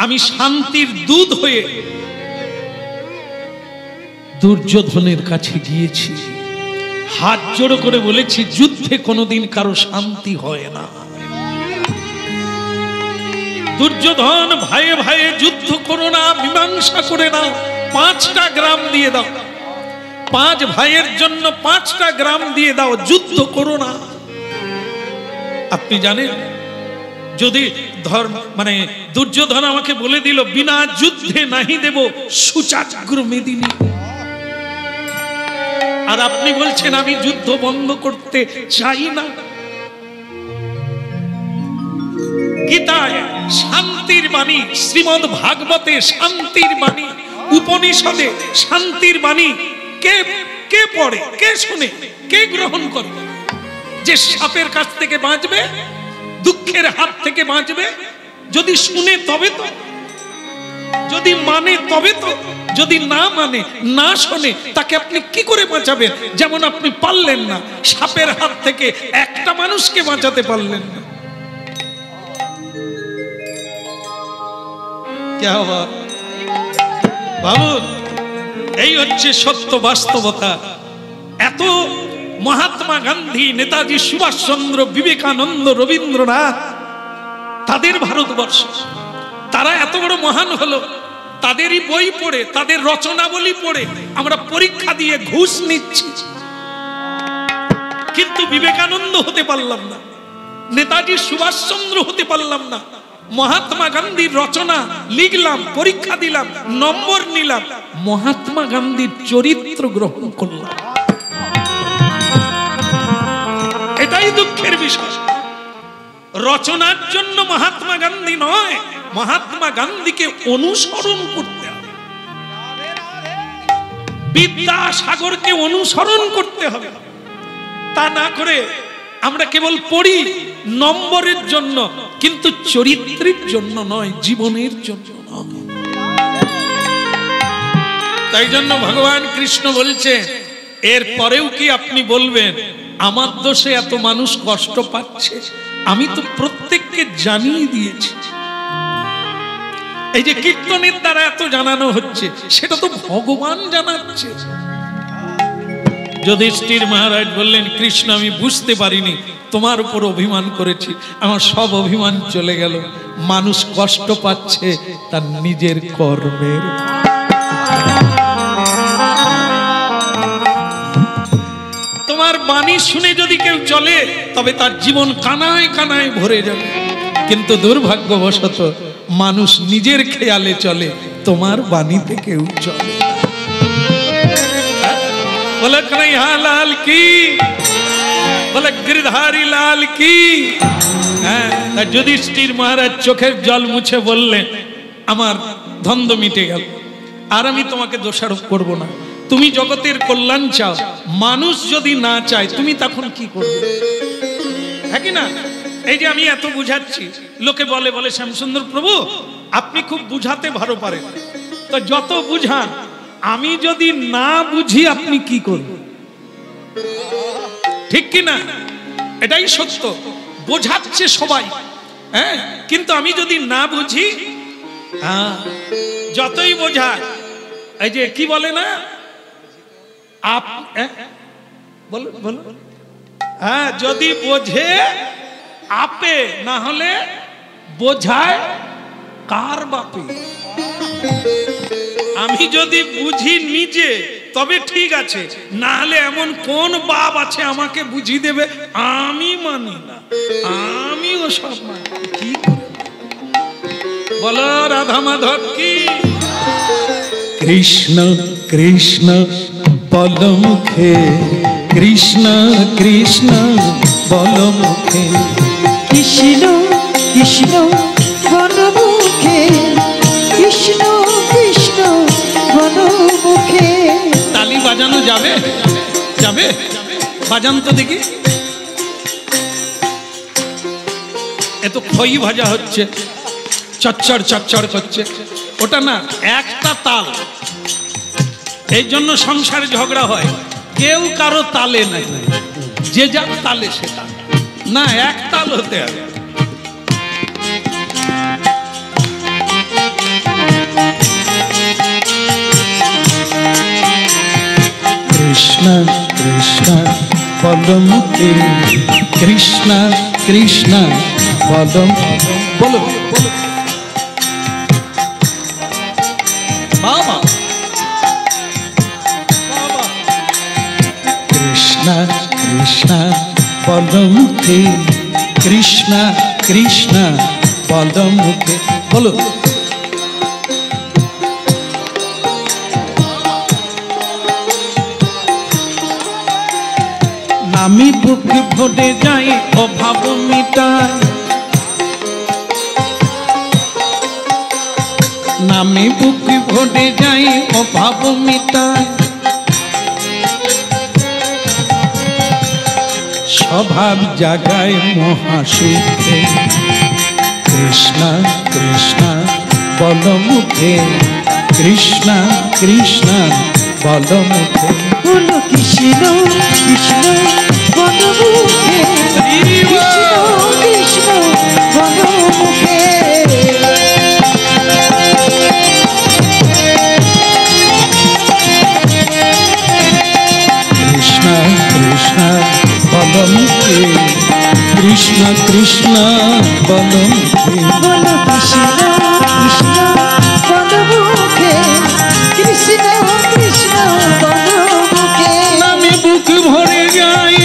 আমি শান্তির দূত হয়ে দুর্যোধনের কাছে গিয়েছি, হাত জোড়ো করে বলেছি যুদ্ধে কোনোদিন কারো শান্তি হয় না। দুর্যোধন, ভাইয়ে ভাইয়ে যুদ্ধ করো না, মীমাংসা করে নাও, 5টা গ্রাম দিয়ে দাও, 5 ভাইয়ের জন্য 5টা গ্রাম দিয়ে দাও, যুদ্ধ করো না। আপনি জানেন, যদি ধর্ম মানে দুর্যোধন আমাকে বলে দিল বিনা যুদ্ধে নাহি দেব সুচাগ্র মেদিনী, আর আপনি বলছেন আমি যুদ্ধ বন্ধ করতে চাই না। গীতায় শান্তির বাণী, শ্রীমদ্ ভাগবতে শান্তির বাণী, উপনিষদে শান্তির বাণী কে কে পড়ে, কে শুনে, কে গ্রহণ করে? যে সাপের কাছ থেকে বাঁচবে, দুঃখের হাত থেকে বাঁচবে, যদি শুনে তবে তো, যদি মানে তবে তো, যদি না মানে, না শোনে, তাকে আপনি কি করে বাঁচাবেন? যেমন আপনি পারলেন না, সাপের হাত থেকে একটা মানুষকে বাঁচাতে পারলেন না। ভাবুন, এই হচ্ছে সত্য বাস্তবতা। এত মহাত্মা গান্ধী, নেতাজি সুভাষচন্দ্র, বিবেকানন্দ, রবীন্দ্রনাথ, তাদের ভারতবর্ষ, তারা এত বড় মহান হলো, তাদেরই বই পড়ে, তাদের রচনাবলী পড়ে আমরা পরীক্ষা দিয়ে ঘুষ নিচ্ছি। কিন্তু বিবেকানন্দ হতে পারলাম না, নেতাজি সুভাষচন্দ্র হতে পারলাম না। মহাত্মা গান্ধীর রচনা লিখলাম, পরীক্ষা দিলাম, নম্বর নিলাম, মহাত্মা গান্ধীর চরিত্র গ্রহণ করলাম। এটাই দুঃখের বিষয়। রচনার জন্য মহাত্মা গান্ধী নয়, মহাত্মা গান্ধীকে অনুসরণ করতে হবে, বিদ্যাসাগরকে অনুসরণ করতে হবে। তা না করে আমরা কেবল পড়ি নম্বরের জন্য, কিন্তু চরিত্রের জন্য নয়, জীবনের জন্য নয়। তাই জন্য ভগবান কৃষ্ণ বলছে, এর পরেও কি আপনি বলবেন আমার দোষে এত মানুষ কষ্ট পাচ্ছে? আমি তো প্রত্যেককে জানিয়ে দিয়েছি। এই যে কীর্তনের দ্বারা এত জানানো হচ্ছে, সেটা তো ভগবান জানাচ্ছে। যুধিষ্ঠির মহারাজ বললেন, কৃষ্ণ আমি বুঝতে পারিনি, তোমার উপর অভিমান করেছি, আমার সব অভিমান চলে গেল। মানুষ কষ্ট পাচ্ছে তার নিজের কর্মের। তোমার বাণী শুনে যদি কেউ চলে, তবে তার জীবন কানায় কানায় ভরে যাবে। কিন্তু দুর্ভাগ্যবশত মানুষ নিজের খেয়ালে চলে, তোমার বাণীতে কেউ চলে। বলে কन्हैया लाल की, বলে गिरधारी लाल की। হ্যাঁ, যুধিষ্ঠির মহারাজ চোখের জল মুছে বললেন, আমার দ্বন্দ্ব মিটে গেল, আর আমি তোমাকে দোষারোপ করব না। তুমি জগতের কল্যাণ চাও, মানুষ যদি না চায় তুমি তখন কি করবে? হ্যাঁ কি না? এই যে আমি এত বুঝাচ্ছি, লোকে বলে বলে শ্যামসুন্দর প্রভু আপনি খুব বুঝাতে ভালো পারেন। তো যত বুঝান, আমি যদি না বুঝি আপনি কি করবেন? ঠিক কি না? এটাই সত্য। বোঝাচ্ছে সবাই, হ্যাঁ, কিন্তু আমি যদি না বুঝি, হ্যাঁ, যতই বোঝায়, এই যে কি বলে না, বলো বলো, হ্যাঁ, যদি বোঝে আপে, না হলে বোঝায় কার বাপে। আমি যদি বুঝি নিজে তবে ঠিক আছে, না হলে এমন কোন বাপ আছে আমাকে বুঝিয়ে দেবে? আমি মানি না, আমিও সব মানি। কি করে বলো রাধা মাধব কি? কৃষ্ণ কৃষ্ণ বল মুখে, কৃষ্ণ কৃষ্ণ বল মুখে, কৃষ্ণ কৃষ্ণ বল মুখে, কৃষ্ণ কৃষ্ণ বল মুখে। তালি বাজানো যাবে? যাবে? বাজান তো দেখি। এত খই ভাজা হচ্ছে, চচ্চড় চচ্চড় করছে, ওটা না একটা তাল। এই জন্য সংসারে ঝগড়া হয়, কেউ কারো তালে নাই, যে যার তালে সেটা না, এক তাল হতে হবে। কৃষ্ণ কৃষ্ণ বল মুখে, কৃষ্ণ কৃষ্ণ বল, বলো বলো বাবা, কৃষ্ণ কৃষ্ণ বল মুখে, কৃষ্ণ কৃষ্ণ বল মুখে, বলো। আমি বুক ভরে যাই অভাব মিটাই, নামি বুক ভরে যাই অভাব মিটাই, স্বভাব জাগায় মহাসুখে, কৃষ্ণ কৃষ্ণ বল মুখে, কৃষ্ণ কৃষ্ণ বল মুখে, বল কৃষ্ণ কৃষ্ণ বল মুখে, কৃষ্ণ কৃষ্ণ বল মুখে। কৃষ্ণ কৃষ্ণ বল মুখে, কৃষ্ণ কৃষ্ণ বল মুখে, বল কৃষ্ণ কৃষ্ণ বল মুখে, কৃষ্ণ কৃষ্ণ বল মুখে। আমি বুক ভরে যাই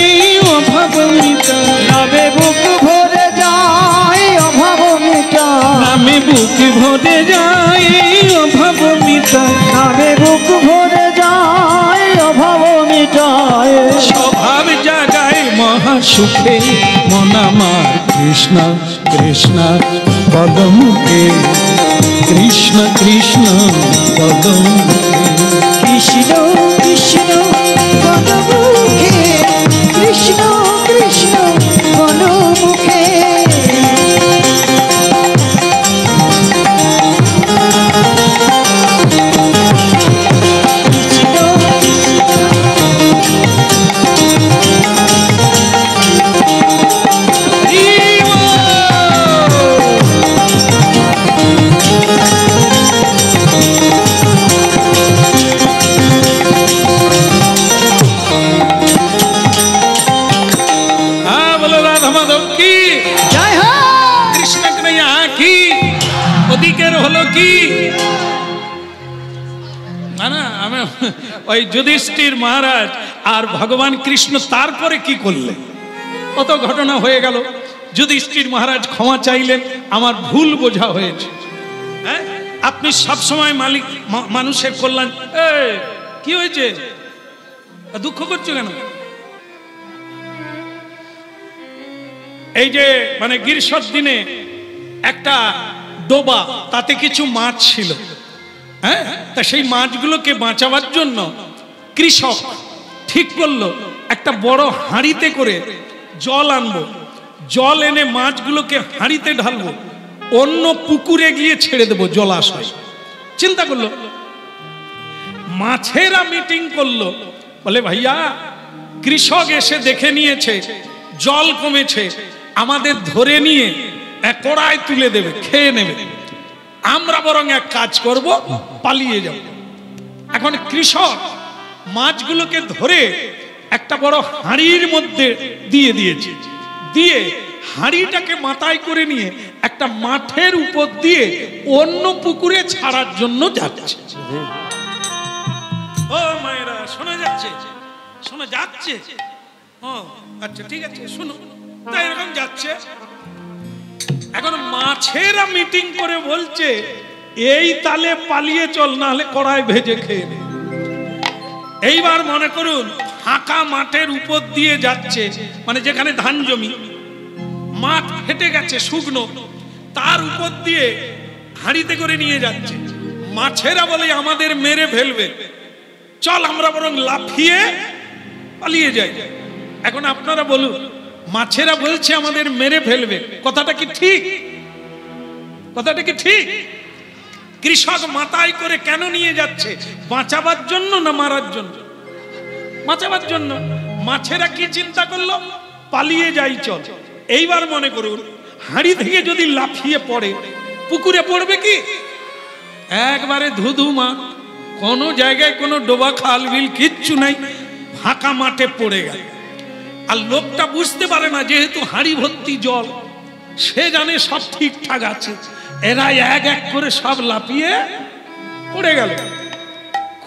অভাব মিটাই, নামে বুক ভরে যায় অভাব মিটায়, আমি বুক ভরে যাই অভাব মিটাই, নামে বুক ভরে যায় অভাব মিটায়, স্বভাব জাগায় মহাসুখে, মন আমার কৃষ্ণ কৃষ্ণ বল মুখে, কৃষ্ণ কৃষ্ণ বল মুখে, কৃষ্ণ কৃষ্ণ বল মুখে, কৃষ্ণ কৃষ্ণ বল মুখে। ওই যুধিষ্ঠির মহারাজ আর ভগবান কৃষ্ণ তারপরে কি করলেন, কত ঘটনা হয়ে গেল। যুধিষ্ঠির মহারাজ ক্ষমা চাইলেন, আমার ভুল বোঝা হয়েছে। হ্যাঁ, আপনি সবসময় মালিক মানুষের কল্যাণ। কি হয়েছে, দুঃখ করছো কেন? এই যে মানে গ্রীষ্মের দিনে একটা ডোবা, তাতে কিছু মাছ ছিল। হ্যাঁ, তা সেই মাছগুলোকে বাঁচাবার জন্য কৃষক ঠিক করলো একটা বড় হাঁড়িতে করে জল আনবো, জল এনে মাছগুলোকে হাঁড়িতে ঢালবো, অন্য পুকুরে গিয়ে ছেড়ে দেবো জলাশয়। চিন্তা করলো, মাছেরা মিটিং করলো, বলে ভাইয়া কৃষক এসে দেখে নিয়েছে জল কমেছে, আমাদের ধরে নিয়ে কড়ায় তুলে দেবে, খেয়ে নেবে, আমরা বরং এক কাজ করব, পালিয়ে যাব। এখন কৃষক মাছগুলোকে ধরে একটা বড় হাঁড়ির মধ্যে দিয়ে দিয়েছে, দিয়ে হাঁড়িটাকে মাথায় করে নিয়ে একটা মাঠের উপর দিয়ে অন্য পুকুরে ছাড়ার জন্য যাচ্ছে। ও মায়েরা, শোনা যাচ্ছে? শোনা যাচ্ছে? ও আচ্ছা, ঠিক আছে, শুনো। তাই এরকম যাচ্ছে। এখন মাছেরা মিটিং করে বলছে, এই তালে পালিয়ে চল, না হলে কড়াই ভেজে খেয়ে নে। এইবার মনে করুন ফাঁকা মাঠের উপর দিয়ে যাচ্ছে, মানে যেখানে ধান জমি, মাঠ ফেটে গেছে শুকনো, তার উপর দিয়ে হাঁড়িতে করে নিয়ে যাচ্ছে। মাছেরা বলে আমাদের মেরে ফেলবে, চল আমরা বরং লাফিয়ে পালিয়ে যাই। এখন আপনারা বলুন, মাছেরা বলছে আমাদের মেরে ফেলবে, কথাটা কি ঠিক? কথাটা কি ঠিক? কৃষক মাথায় করে কেন নিয়ে যাচ্ছে? বাঁচাবার জন্য না মারার জন্য? বাঁচাবার জন্য। মাছেরা কি চিন্তা করলো? পালিয়ে যাই চল। এইবার মনে করুন, হাঁড়ি থেকে যদি লাফিয়ে পড়ে, পুকুরে পড়বে কি? একবারে ধুধু মাঠ, কোনো জায়গায় কোনো ডোবা খাল বিল কিচ্ছু নাই, ফাঁকা মাঠে পড়ে গেল। আর লোকটা বুঝতে পারে না, যেহেতু হাঁড়ি ভর্তি জল, সে জানে সব ঠিকঠাক আছে। এরা এক এক করে সব লাফিয়ে পড়ে গেল।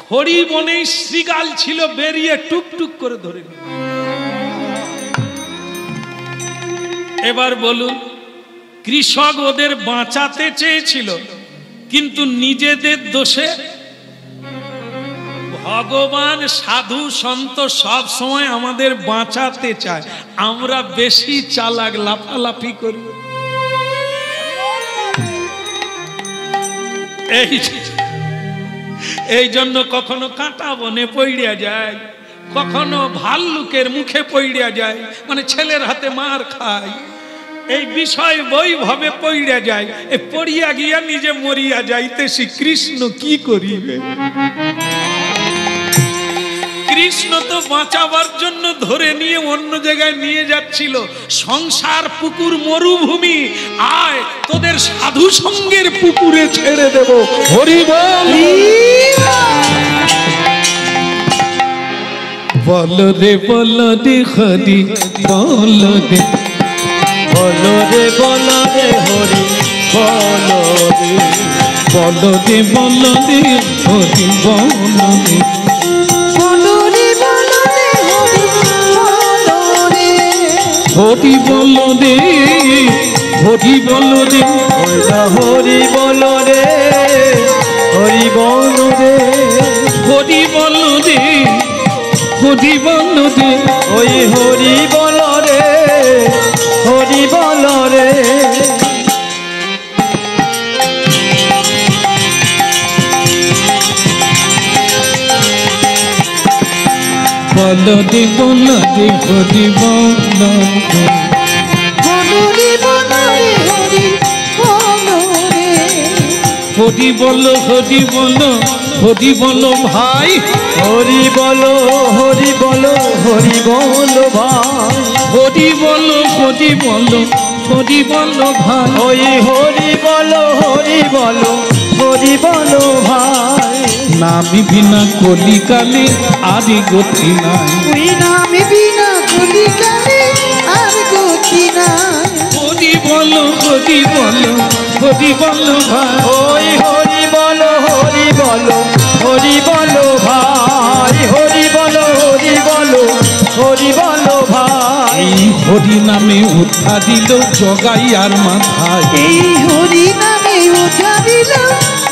খড়ি বনেই শ্রীগাল ছিল, বেরিয়ে টুকটুক করে ধরে নিল। এবার বলুন, কৃষক ওদের বাঁচাতে চেয়েছিল, কিন্তু নিজেদের দোষে। ভগবান সাধু সন্ত সব সময় আমাদের বাঁচাতে চায়, আমরা বেশি চালাক, লাফালাফি করি। এই জন্য কখনো কাঁটা বনে পইড়া যায়, কখনো ভাল্লুকের মুখে পইড়া যায়, মানে ছেলের হাতে মার খায়। এই বিষয় বৈভাবে পইড়া যায়, এ পড়িয়া গিয়া নিজে মরিয়া যাইতেছি। কৃষ্ণ কি করিবে? কৃষ্ণ তো বাঁচাবার জন্য ধরে নিয়ে অন্য জায়গায় নিয়ে যাচ্ছিল। সংসার পুকুর মরুভূমি, আয় তোদের সাধু সঙ্গের পুকুরে ছেড়ে দেব। হরি বল, বল রে বল রে হরি বল রে, বল রে বল রে হরি বল রে, বল রে বল রে হরি বল রে, হরি বল রে, হরি বল রে, হরি বল রে, হরি বল রে, হরি বল রে, হরি বল রে, ওই হরি বল রে, হরি বল রে। বল রে বল রে হরি বল রে, হরি বল হরি বল, হরি বল ভাই, হরি বল, হরি বল, হরি বল ভাই, হরি বল, হরি বল, হরি বল ভাই, ওই হরি বল, হরি বল, হরি বল ভাই। নামি বিনা কলিকালে আর গতি নাই, ওই নামে বিনা কলিকালে আর গতি নাই। হরি বল, হরি বল, হরি বল ভাই, ওই হরি বল, হরি বল, হরি বল ভাই, হরি বল, হরি বল, হরি বল ভাই। এই হরি নামে উঠা দিল জগাইয়ার মাথায়, এই হরি নামে উঠা দিল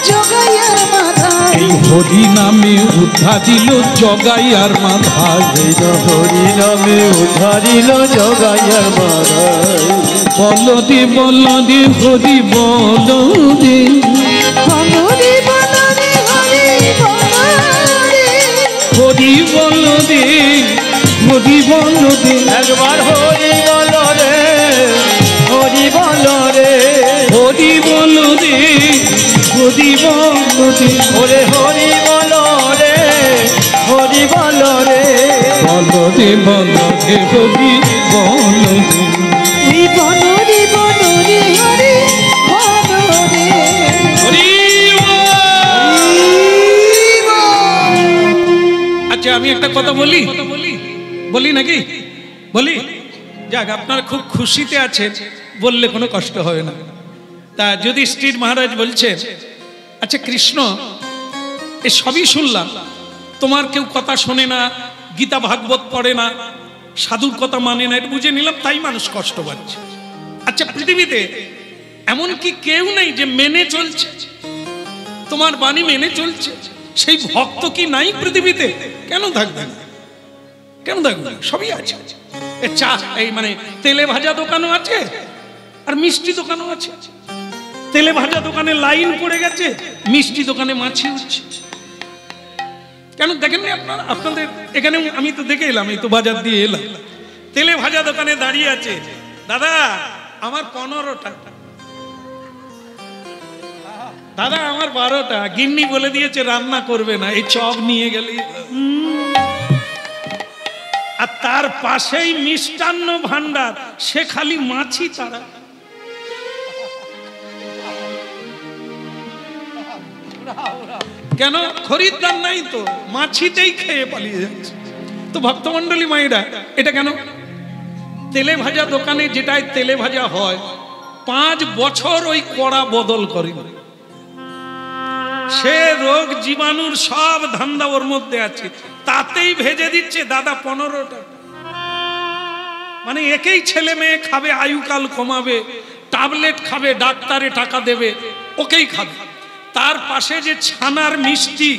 জগাইয়ার মাথায়, এই হরি নামে উঠা দিল জগাইয়ার মাথায়, এই হরি নামে উধারিল জগাইয়ার মাথায়। বল রে বল রে হরি বল রে, হরি বল রে, হরি বল রে, হরি বল রে, হরি বল রে, একবার হরি বল রে, হরি বল রে, হরি বল রে, হরি বল রে, ওরে হরি বল রে, হরি বল রে, বল রে বল রে হরি বল রে। এই বল রে বল রে, হরি বল রে, হরি আচ্ছা, আমি একটা কথা বলি, বলি নাকি? বলি, যাক, আপনারা খুব খুশিতে আছেন, বললে কোনো কষ্ট হবে না। তা যুধিষ্ঠির মহারাজ বলছেন, আচ্ছা কৃষ্ণ, এ সবই শুনলাম, তোমার কেউ কথা শোনে না, গীতা ভাগবত পড়ে না, সাধুর কথা মানে না, এটা বুঝে নিলাম, তাই মানুষ কষ্ট পাচ্ছে। আচ্ছা, পৃথিবীতে এমন কি কেউ নেই যে মেনে চলছে, তোমার বাণী মেনে চলছে? সেই ভক্ত কি নাই পৃথিবীতে? কেন থাকবে না? কেন থাকবে না? সবই আছে। চা এই মানে তেলে ভাজা দোকানও আছে আর মিষ্টি দোকানও আছে। তেলে ভাজা দোকানে লাইন পড়ে গেছে, মিষ্টি দোকানে মাছি উঠছে। কেন দেখেননি আপনারা? আপনাদের এখানে আমি তো দেখে এলাম, এই তো বাজার দিয়ে এলাম, তেলে ভাজা দোকানে দাঁড়িয়ে আছে, দাদা আমার 15টা, দাদা আমার 12টা। গিন্নি বলে দিয়েছে রান্না করবে না, এই চপ নিয়ে গেলে। আর তার পাশেই মিষ্টান্ন ভান্ডার, সে খালি মাছি তারা। কেন? খরিদ্দার নাই তো, মাছিতেই খেয়ে পালিয়ে যাচ্ছে। তো ভক্তমন্ডলী মায়েরা, এটা কেন? তেলে ভাজা দোকানে যেটাই তেলে ভাজা হয় 5 বছর ওই কড়া বদল করে, সে রোগ জীবাণুর সব ধান্দা ওর মধ্যে আছে, তাতেই ভেজে দিচ্ছে দাদা 15টা। মানে একেই ছেলে মেয়ে খাবে, আয়ুকাল কমাবে, ট্যাবলেট খাবে, ডাক্তারে টাকা দেবে, ওকেই খাবে। তার পাশে যে ছানার মিষ্টি,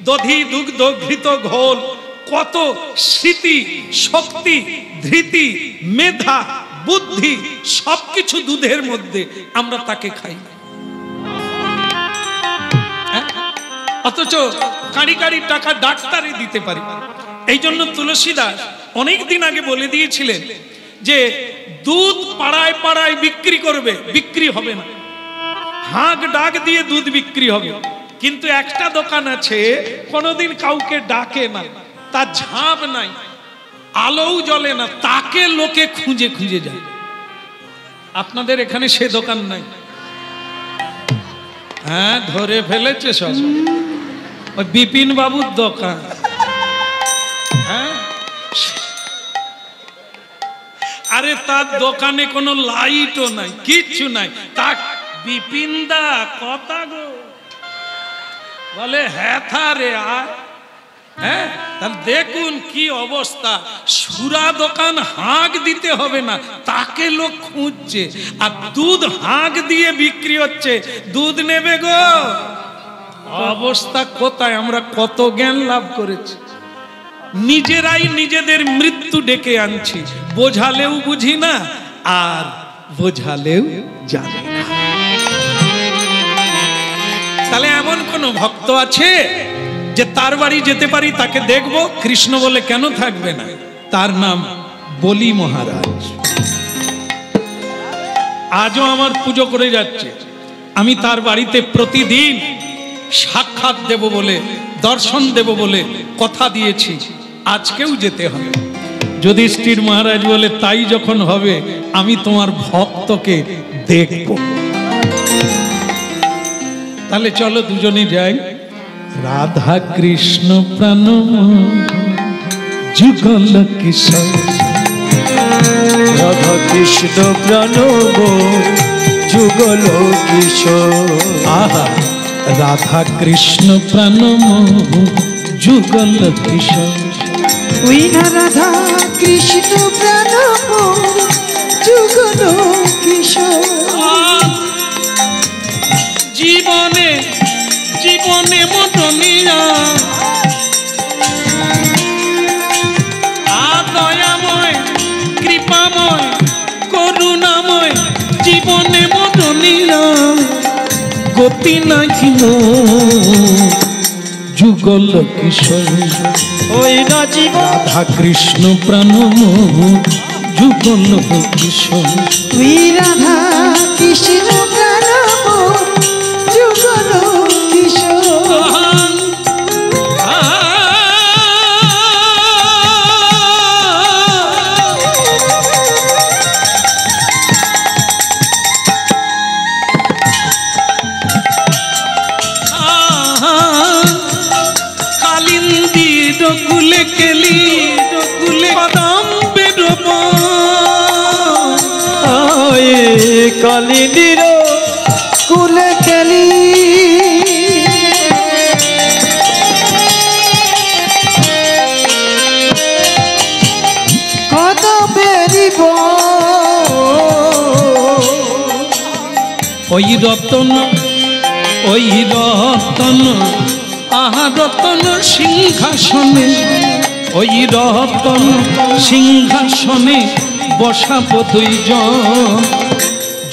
দধি দুগ্ধ ঘৃত ঘোল, কত স্মৃতি শক্তি ধৃতি মেধা বুদ্ধি সবকিছু দুধের মধ্যে, আমরা তাকে খাই। অথচ কারি কারি টাকা ডাক্তারে দিতে পারি। এই জন্য তুলসীদাস অনেক দিন আগে বলে দিয়েছিলেন যে দুধ পাড়ায় পাড়ায় বিক্রি করবে, বিক্রি হবে না। হাঁক ডাক দিয়ে দুধ বিক্রি হবে, কিন্তু একটা দোকান আছে কোনোদিন কাউকে ডাকে না, তার ঝাঁপ নাই, আলোও জ্বলে না, তাকে লোকে খুঁজে খুঁজে যায়। আপনাদের এখানে সে দোকান নাই? হ্যাঁ, ধরে ফেলেছে সব, ওই বিপিন বাবুর দোকান। হ্যাঁ, আরে তার দোকানে কোনো লাইটও নাই, কিচ্ছু নাই। তা বিপিন দা কথা গো বলে, হ্যাঁ থা রে আর। হ্যাঁ, তাহলে দেখুন কি অবস্থা। সুরা দোকান হাঁক দিতে হবে না, তাকে লোক খুঁজছে। আর দুধ হাঁক দিয়ে বিক্রি হচ্ছে, দুধ নেবে গো। অবস্থা কোথায়? আমরা কত জ্ঞান লাভ করেছি, নিজেরাই নিজেদের মৃত্যু ডেকে আনছি। বোঝালেও বুঝি না আর বোঝালেও জানি না। তাহলে এমন কোন ভক্ত আছে যে তার বাড়ি যেতে পারি, তাকে দেখবো, কৃষ্ণ বলে কেন থাকবে না? তার নাম বলি মহারাজ। আজও আমার পুজো করে যাচ্ছে। আমি তার বাড়িতে প্রতিদিন সাক্ষাৎ দেব বলে, দর্শন দেব বলে কথা দিয়েছি, আজকেও যেতে হবে। যুধিষ্ঠির মহারাজ বলে, তাই যখন হবে আমি তোমার ভক্তকে দেখব। তাহলে চলো দুজনে যাই। রাধা কৃষ্ণ প্রাণ যুগল কিশোর, রাধা কৃষ্ণ প্রাণ যুগল কিশোর। আহা, রাধা কৃষ্ণ প্রাণ যুগল কিশোর। ওই না রাধা কৃষ্ণ প্রাণ যুগল কিশোর। জীবনে জীবনে মতনিয়া দয়াময় কৃপাময় করুণাময়, জীবনে মতনিয়া গতি নাহিল যুগল কিশোর। ওই না জীবন রাধা কৃষ্ণ প্রাণ যুগল কিশোর। ওই রাধা কৃষ্ণ প্রাণ যুগল কিশোর। কালিন্দি ডকুলে কেলি ডকুলে কদম বেরোব, কালিনীর কুলে কেলি কত বেরিব। ওই রতন ওই রতন আহা রতন সিংহাসনে ওই রতন সিংহাসনে বসাবো দুইজন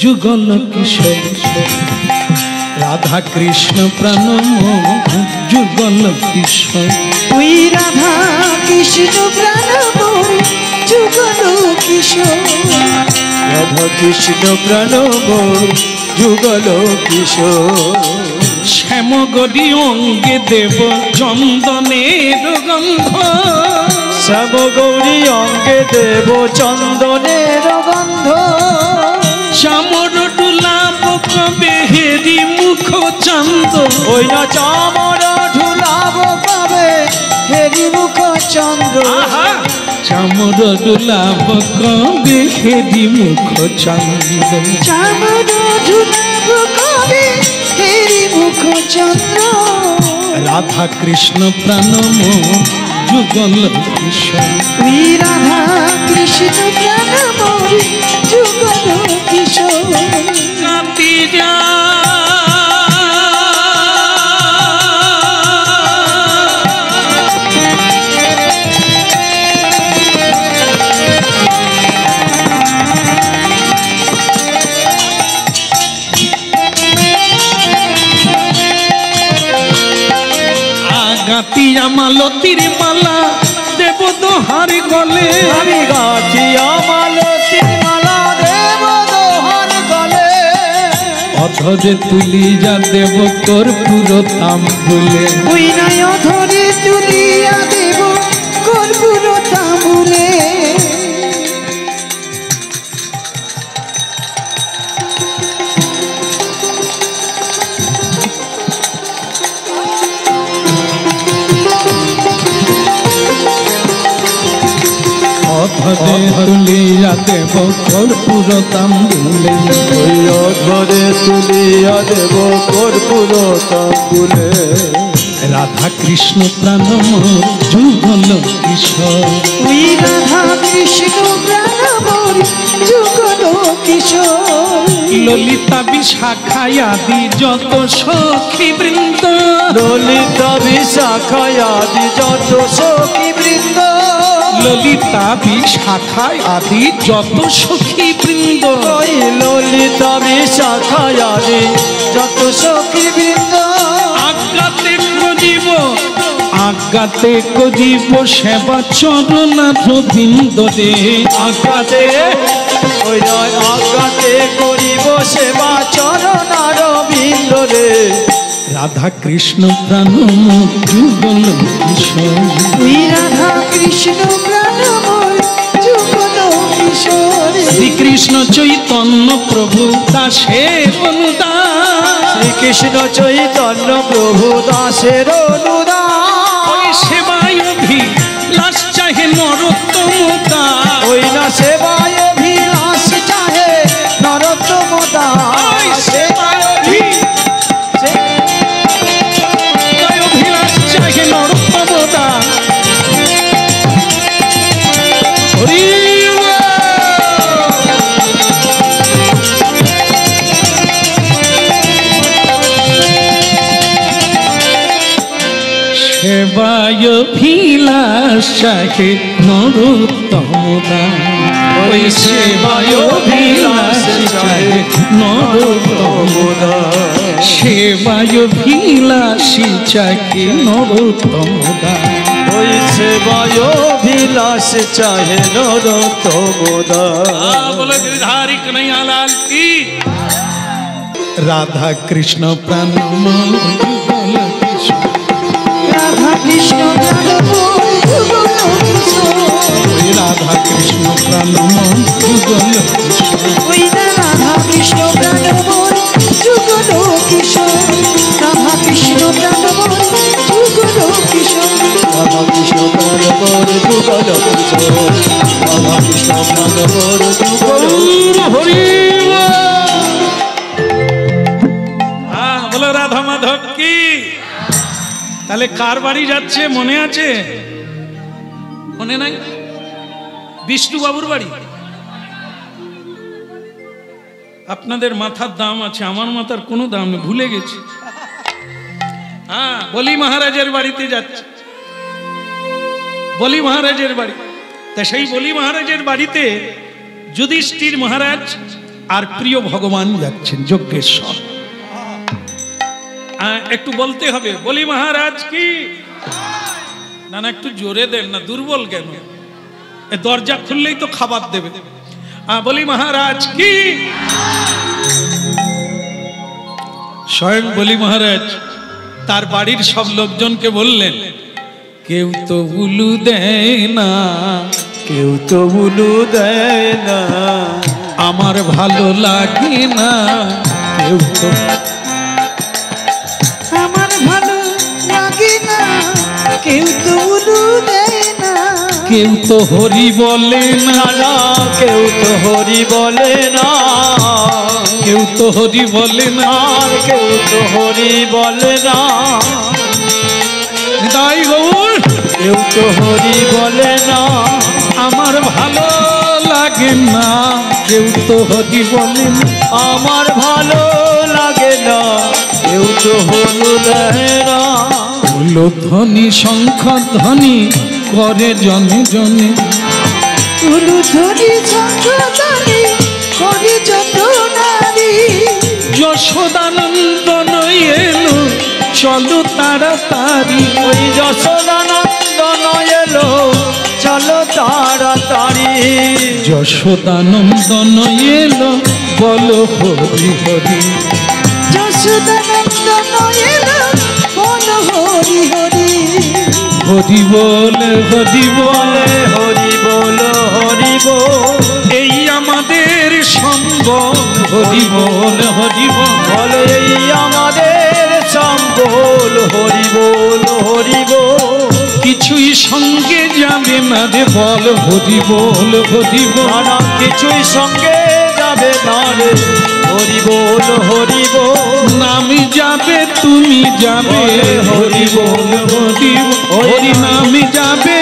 যুগল কিশোর রাধা কৃষ্ণ প্রাণমোহ যুগল কিশোর ওই রাধা কৃষ্ণ প্রাণমোহ যুগল কিশোর রাধা কৃষ্ণ প্রাণমোহ যুগল কিশোর শ্যামগরি অঙ্গে দেব চন্দনের গন্ধ শ্যামগৌরী অঙ্গে দেব চন্দনের গন্ধ চামর ডুলাব কবে হেরি মুখ চন্দ ওই না চামর ঢুলাব কবে হেরি মুখ চন্দ্র চামর ডুলাব কবে হেরি মুখ চন্দ চামর ঝুলাব কবে হেরি মুখ চন্দ্র রাধা কৃষ্ণ প্রাণমোহ যুগল কিশোর ওই রাধা কৃষ্ণ প্রাণমোহ যুগল কিশোর কাটি যা গাতিয়া মালতীর মালা দেব দোহার গলে আমি গাছিয়া মালতীর মালা দেব দোহার গলে অধরে তুলিয়া দেব কর্পূর তাম্বুলে ওই নয় ধরে তুলিয়া দেব কর্পূর তাম্বুলে অধরে তুলিয়া দেব কর্পূর তাম্বুলে ওই অধরে তুলিয়া দেব কর্পূর তাম্বুলে রাধা কৃষ্ণ প্রাণমোহ যুগল কিশোর ওই রাধা কৃষ্ণ প্রাণমোহ যুগল কিশোর ললিতা বিশাখায় আদি যত সখী বৃন্দ ললিতা বিশাখায় আদি যত সখী বৃন্দ ললিতা বিশাখায় আদি যত সখী বৃন্দ ওই ললিতা বিশাখায় আদি যত সখী বৃন্দ আজ্ঞাতে কজিব সেবা চরণার বৃন্দ রে আজ্ঞাতে ওই নয় আজ্ঞাতে করিব সেবা চরণার বৃন্দ রে রাধা কৃষ্ণ প্রাণমোহ যুগল কিশোর ওই রাধা কৃষ্ণ প্রাণমোহ যুগল কিশোর শ্রীকৃষ্ণ চৈতন্য প্রভু দাসের অনুদান শ্রীকৃষ্ণ চৈতন্য প্রভু দাসের অনুদান ওই সেবায় অভিলাষ চাহে নরোত্তম দাস ওই না সেবায় অভিলাষ চাহে নরোত্তম দাস সেবায় অভিলাষ চাহে নরোত্তম দাস হরি সেবায় অভিলাষ চাহে নরোত্তম দাস ওই সেবায় অভিলাষ চাহে নরোত্তম দাস সেবায় অভিলাষী চাহে নরোত্তম দাস ওই সেবায় অভিলাষ চাহে নরোত্তম দাস বলো गिरधारी कन्हैया लाल की राधा कृष्ण प्रणमोह युगल किशोर রাধা কৃষ্ণ প্রাণমোহ যুগল কিশোর राधा कृष्ण प्रणमोह युगल किशोर ওই রাধা কৃষ্ণ প্রাণমোহ যুগল কিশোর রাধা কৃষ্ণ প্রাণমোহ যুগল কিশোর রাধা কৃষ্ণ প্রাণমোহ যুগল কিশোর রাধা কৃষ্ণ প্রাণমোহ যুগল হরি হ্যাঁ বলো রাধা মাধব কি তাহলে কার বাড়ি যাচ্ছে মনে আছে মনে নাই বিষ্ণু বাবুর বাড়ি আপনাদের মাথার দাম আছে আমার মাথার কোনো দাম নেই ভুলে গেছি হ্যাঁ বলি মহারাজের বাড়িতে যাচ্ছে বলি মহারাজের বাড়ি। তা সেই বলি মহারাজের বাড়িতে যুধিষ্ঠির মহারাজ আর প্রিয় ভগবান যাচ্ছেন যজ্ঞেশ্বর। একটু বলতে হবে বলি মহারাজ কি। না না একটু জোরে দেন না, দুর্বল কেন? দরজা খুললেই তো খাবার দেবে। বলি মহারাজ কি। স্বয়ং বলি মহারাজ তার বাড়ির সব লোকজনকে বললেন, কেউ তো উলু দেয় না, কেউ তো উলু দেয় না, আমার ভালো লাগে না, কেউ তো আমার ভালো লাগে না, কেউ তো উলু দেয় না, কেউ তো হরি বলে না, কেউ তো হরি বলে না, কেউ তো হরি বলে না, কেউ তো হরি বলে না, তাই গৌর কেউ তো হরি বলে না, আমার ভালো লাগে না, কেউ তো হরি বলে না, আমার ভালো লাগে না, কেউ তো হলু দেয় না, হলো ধ্বনি শঙ্খ ধ্বনি করে জনে জনে, উলু ধ্বনি শঙ্খ ধ্বনি করে যত নারী, যশোদানন্দন এলো চলো তাড়াতাড়ি, ওই যশোদানন্দন এলো চলো তাড়াতাড়ি, যশোদানন্দন এলো বলো হরি হরি, যশোদানন্দন এলো বলো হরি হরি, হরি বলে হরি বলে, হরি বল হরি বল, এই আমাদের সম্বল, হরি বল হরি বল, বল এই আমাদের সম্বল, হরি বল হরি বল, কিছুই সঙ্গে যাবে না রে বল, হরি বল হরি বল, নানা কিছুই সঙ্গে যাবে না রে, হরি বল হরি বল, নামি যাবে তুমি যাবে, হরি বল হরি বল, হরি নামি যাবে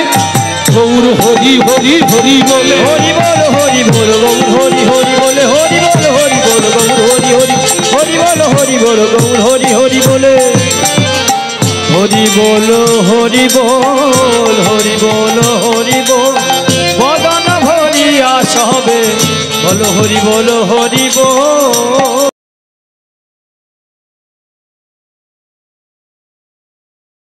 গৌর হরি হরি হরি বলে, হরি বল হরি বল গৌর হরি হরি বলে, হরি বল হরি বল গৌর হরি হরি, হরি বল হরি বল গৌর হরি হরি বলে, হরি বল হরি বল, হরি বল হরি বল, বদন ভরিয়া সবে বল হরি বল হরি বল।